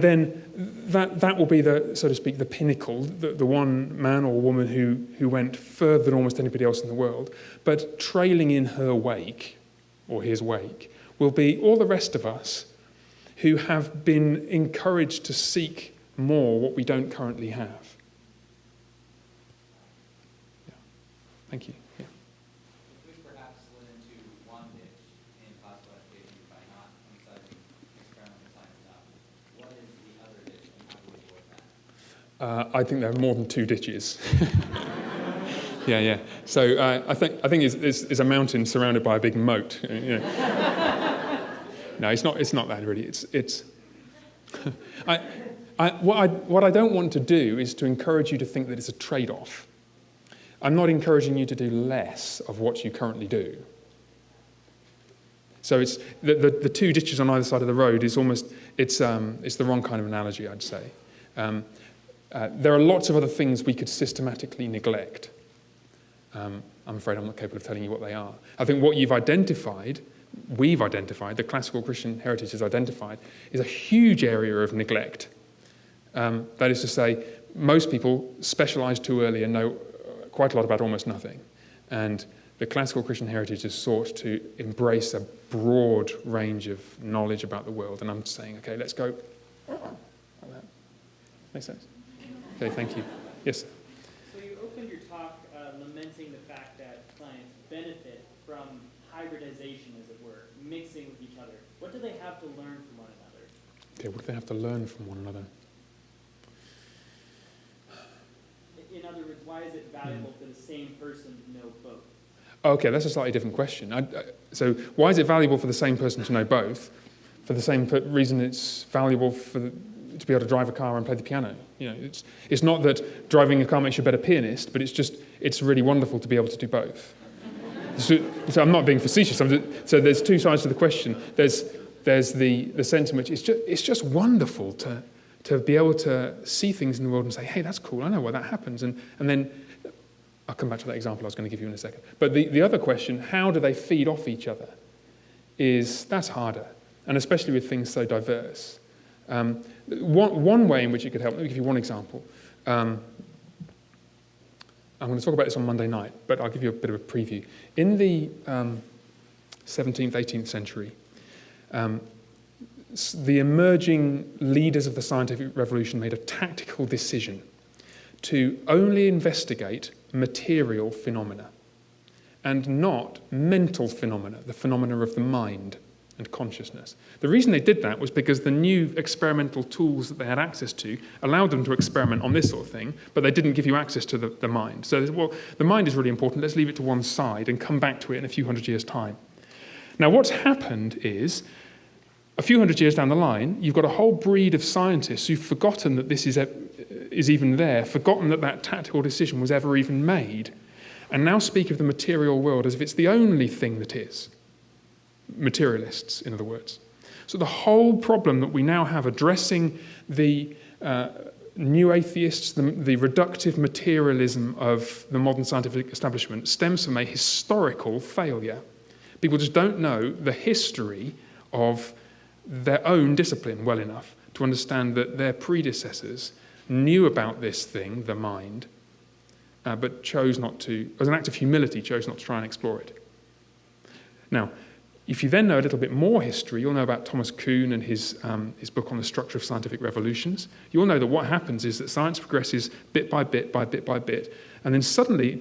then that will be the, so to speak, the pinnacle, the one man or woman who went further than almost anybody else in the world. But trailing in her wake, or his wake, will be all the rest of us who have been encouraged to seek more what we don't currently have. Yeah. Thank you. Yeah.
If we perhaps slid into one niche in classical education by not emphasizing experimental science enough, what is the other niche and how do we avoid that?
I think there are more than two ditches. Yeah. So I think it's a mountain surrounded by a big moat. No, it's not that really. It's. What I don't want to do is to encourage you to think that it's a trade-off. I'm not encouraging you to do less of what you currently do. So it's the two ditches on either side of the road is almost it's the wrong kind of analogy, I'd say. There are lots of other things we could systematically neglect. I'm afraid I'm not capable of telling you what they are. I think what we've identified, the classical Christian heritage has identified, is a huge area of neglect. That is to say, most people specialise too early and know quite a lot about almost nothing. And the classical Christian heritage has sought to embrace a broad range of knowledge about the world. And I'm saying, okay, let's go like that. Make sense? Okay, thank you. Yes?
So you opened your talk lamenting the fact that clients benefit from hybridization, as it were, mixing with each other. What do they have to learn from one another?
Okay, what do they have to learn from one another?
In other words, why is it valuable for the same person to know both?
Okay, that's a slightly different question. So why is it valuable for the same person to know both? For the same reason it's valuable to be able to drive a car and play the piano. It's not that driving a car makes you a better pianist, but it's really wonderful to be able to do both. So I'm not being facetious. So there's two sides to the question. There's the sense in which it's just wonderful to be able to see things in the world and say, hey, that's cool, I know why that happens. And then, I'll come back to that example I was going to give you in a second. But the other question, how do they feed off each other, that's harder, and especially with things so diverse. One way in which it could help, let me give you one example. I'm going to talk about this on Monday night, but I'll give you a bit of a preview. In the 17th, 18th century, the emerging leaders of the scientific revolution made a tactical decision to only investigate material phenomena and not mental phenomena, the phenomena of the mind and consciousness. The reason they did that was because the new experimental tools that they had access to allowed them to experiment on this sort of thing, but they didn't give you access to the mind. So, well, the mind is really important, let's leave it to one side and come back to it in a few hundred years' time. Now, what's happened is, a few hundred years down the line, you've got a whole breed of scientists who've forgotten that this is even there, forgotten that tactical decision was ever even made, and now speak of the material world as if it's the only thing that is. Materialists, in other words. So the whole problem that we now have addressing the new atheists, the reductive materialism of the modern scientific establishment stems from a historical failure. People just don't know the history of their own discipline well enough to understand that their predecessors knew about this thing, the mind, but chose not to, as an act of humility, chose not to try and explore it. Now, if you then know a little bit more history, you'll know about Thomas Kuhn and his book on the structure of scientific revolutions. You'll know that what happens is that science progresses bit by bit by bit by bit, and then suddenly,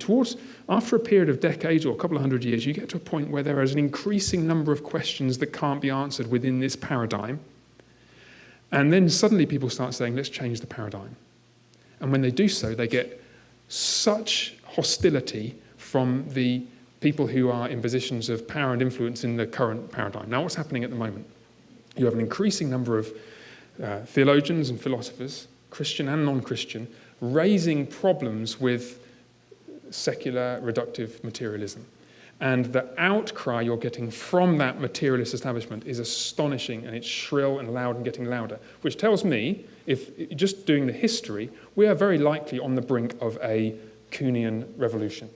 after a period of decades or a couple of hundred years, you get to a point where there is an increasing number of questions that can't be answered within this paradigm. And then suddenly people start saying, let's change the paradigm. And when they do so, they get such hostility from the people who are in positions of power and influence in the current paradigm. Now, what's happening at the moment? You have an increasing number of theologians and philosophers, Christian and non-Christian, raising problems with secular reductive materialism. And the outcry you're getting from that materialist establishment is astonishing, and it's shrill and loud and getting louder, which tells me, if just doing the history, we are very likely on the brink of a Kuhnian revolution.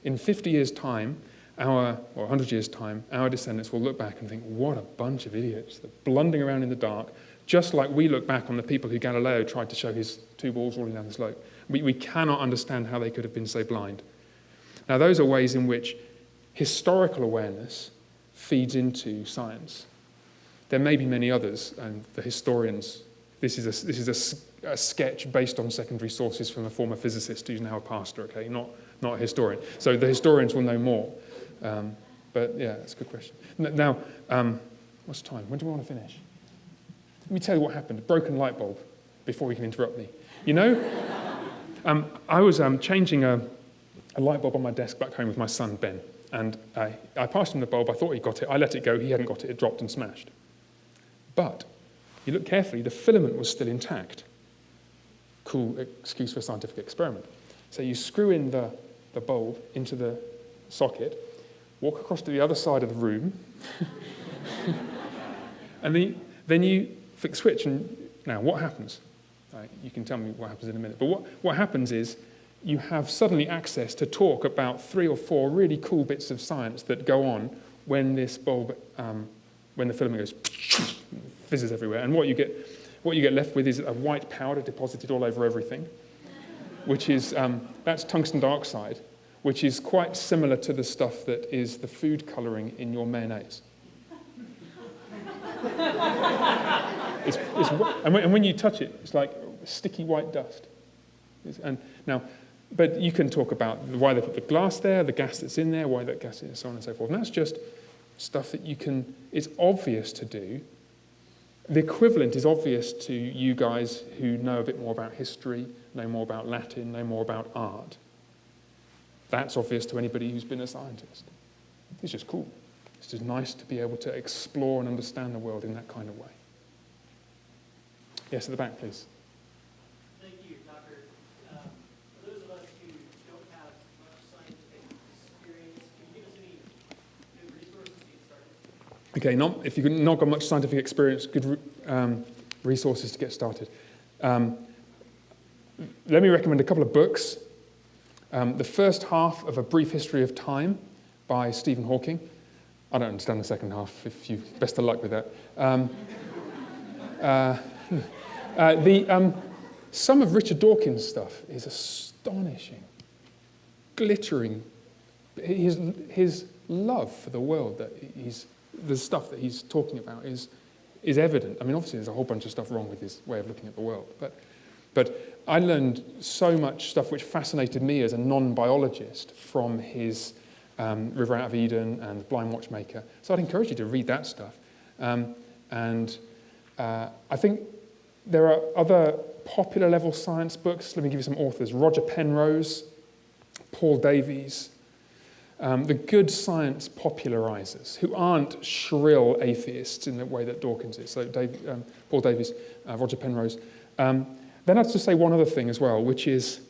In 50 years' time, or 100 years' time, our descendants will look back and think, what a bunch of idiots. They're blundering around in the dark, just like we look back on the people who Galileo tried to show his two balls rolling down the slope. We cannot understand how they could have been so blind. Now, those are ways in which historical awareness feeds into science. There may be many others, and the historians, this is a sketch based on secondary sources from a former physicist who's now a pastor, okay, not a historian. So the historians will know more. But yeah, that's a good question. Now, what's time? When do we want to finish? Let me tell you what happened. A broken light bulb, before you can interrupt me. You know, I was changing a light bulb on my desk back home with my son, Ben. And I passed him the bulb. I thought he got it. I let it go. He hadn't got it. It dropped and smashed. But you look carefully, the filament was still intact. Cool excuse for a scientific experiment. So you screw in the bulb into the socket, walk across to the other side of the room, and then you flick switch. And now what happens? Right, you can tell me what happens in a minute. But what happens is you have suddenly access to talk about 3 or 4 really cool bits of science that go on when this bulb, when the filament goes, fizzes everywhere. And what you get left with is a white powder deposited all over everything, which is, that's tungsten dioxide, which is quite similar to the stuff that is the food colouring in your mayonnaise. And when you touch it, it's like sticky white dust. But you can talk about why they put the glass there, the gas that's in there, why that gas is, so on and so forth. And that's just stuff that it's obvious to do. The equivalent is obvious to you guys who know a bit more about history, know more about Latin, know more about art. That's obvious to anybody who's been a scientist. It's just cool. It's just nice to be able to explore and understand the world in that kind of way. Yes, at the back, please.
Thank you, Doctor. For those of us who don't have much scientific experience, can you give us any good resources to get started?
Okay, if you've not got much scientific experience, good resources to get started. Let me recommend a couple of books. The first half of A Brief History of Time by Stephen Hawking. I don't understand the second half, best of luck with that. Some of Richard Dawkins' stuff is astonishing, glittering. His love for the world, the stuff that he's talking about is evident. I mean, obviously there's a whole bunch of stuff wrong with his way of looking at the world, but I learned so much stuff which fascinated me as a non-biologist from his River Out of Eden and Blind Watchmaker. So I'd encourage you to read that stuff. I think there are other popular level science books. Let me give you some authors. Roger Penrose, Paul Davies, the good science popularizers who aren't shrill atheists in the way that Dawkins is. So Paul Davies, Roger Penrose. Then I'd just say one other thing as well, which is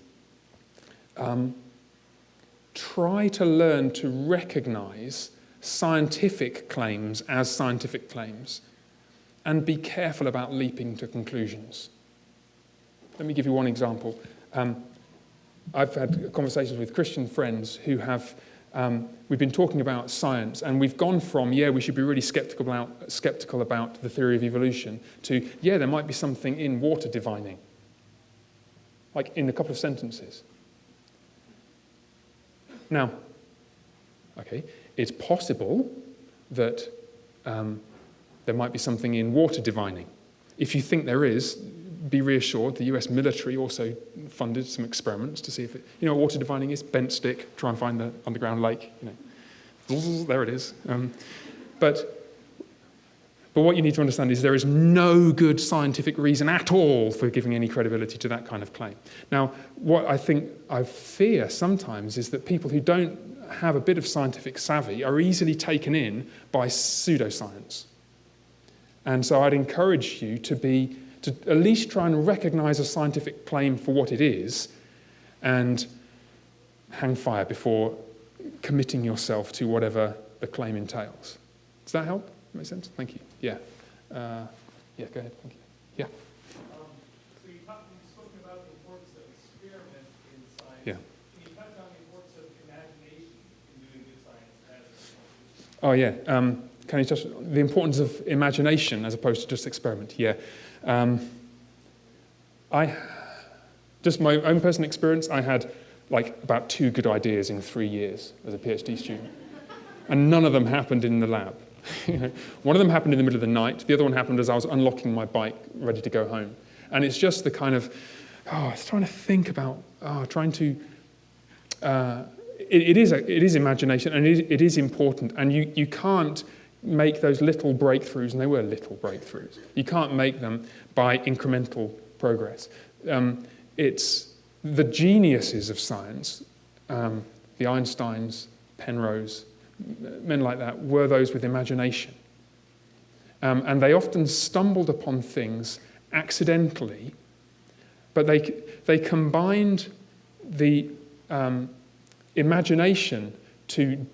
try to learn to recognize scientific claims as scientific claims and be careful about leaping to conclusions. Let me give you one example. I've had conversations with Christian friends who have, we've been talking about science, and we've gone from, yeah, we should be really skeptical about the theory of evolution, to, yeah, there might be something in water divining, like in a couple of sentences. Now, okay, it's possible that there might be something in water divining. If you think there is, be reassured, the US military also funded some experiments to see if it, you know what water divining is? Bent stick, try and find the underground lake, you know. There it is. But what you need to understand is there is no good scientific reason at all for giving any credibility to that kind of claim. Now, what I fear sometimes is that people who don't have a bit of scientific savvy are easily taken in by pseudoscience. And so I'd encourage you to at least try and recognize a scientific claim for what it is and hang fire before committing yourself to whatever the claim entails. Does that help? Make sense? Thank you. Yeah. Yeah, go ahead. Thank you. Yeah.
So you've spoken about the importance of experiment in science.
Yeah.
Can you touch on the importance of imagination in doing good science as
Oh, yeah. Can you touch the importance of imagination as opposed to just experiment? Yeah. Just my own personal experience, I had like about 2 good ideas in 3 years as a PhD student. And none of them happened in the lab. One of them happened in the middle of the night. The other one happened as I was unlocking my bike, ready to go home. And it's just the kind of, I was trying to think about, trying to, it is imagination, and it is important. And you can't make those little breakthroughs, and they were little breakthroughs. You can't make them by incremental progress. It's the geniuses of science, the Einsteins, Penrose, men like that, were those with imagination. And they often stumbled upon things accidentally, but they combined the imagination to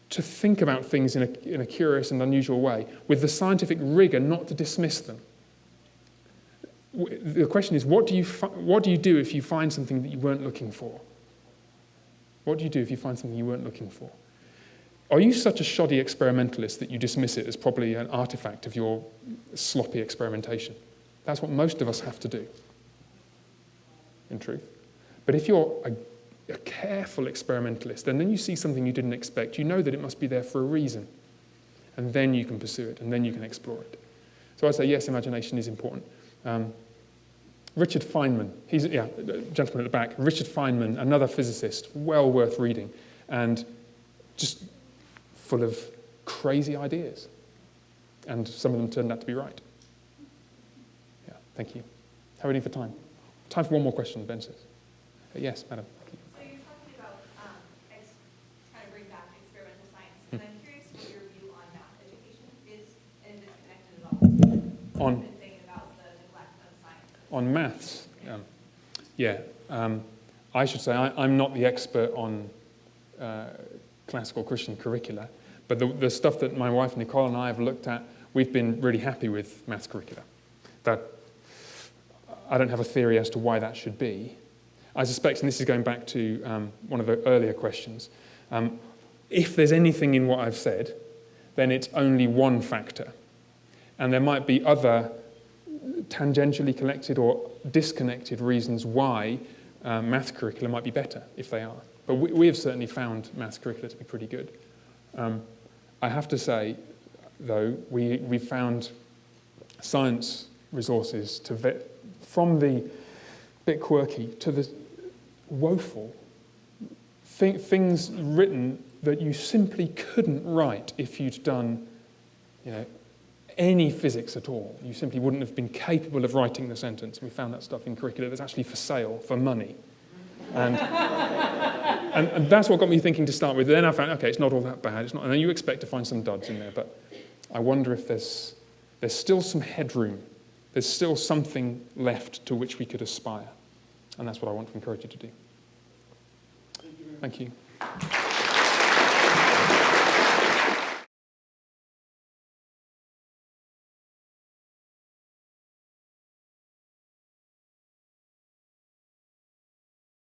think about things in a curious and unusual way, with the scientific rigor not to dismiss them. The question is, what do you do if you find something that you weren't looking for? What do you do if you find something you weren't looking for? Are you such a shoddy experimentalist that you dismiss it as probably an artifact of your sloppy experimentation? That's what most of us have to do, in truth. But if you're a careful experimentalist, and then you see something you didn't expect, you know that it must be there for a reason. And then you can pursue it, and then you can explore it. So I'd say, yes, imagination is important. Richard Feynman, he's a gentleman at the back. Richard Feynman, another physicist, well worth reading, and just full of crazy ideas. And some of them turned out to be right. Yeah, thank you. How are we doing for time? Time for one more question, Ben says. Yes, madam.
So you're talking about trying to bring back experimental science, and I'm curious what your view on math education is, and if it's connected at all.
On?
You've been saying about the neglect of science.
On maths? I should say I'm not the expert on classical Christian curricula, but the stuff that my wife Nicole and I have looked at, we've been really happy with maths curricula. That I don't have a theory as to why that should be. I suspect, and this is going back to one of the earlier questions, if there's anything in what I've said, then it's only one factor. And there might be other tangentially connected or disconnected reasons why math curricula might be better, if they are. But we have certainly found math curricula to be pretty good. I have to say, though, we found science resources from the bit quirky to the woeful, things written that you simply couldn't write if you'd done, any physics at all. You simply wouldn't have been capable of writing the sentence. We found that stuff in curricula that's actually for sale, for money. And that's what got me thinking to start with. Then I found, okay, it's not all that bad. It's not, and then you expect to find some duds in there, but I wonder if there's still some headroom. There's still something left to which we could aspire. And that's what I want to encourage you to do. Thank you.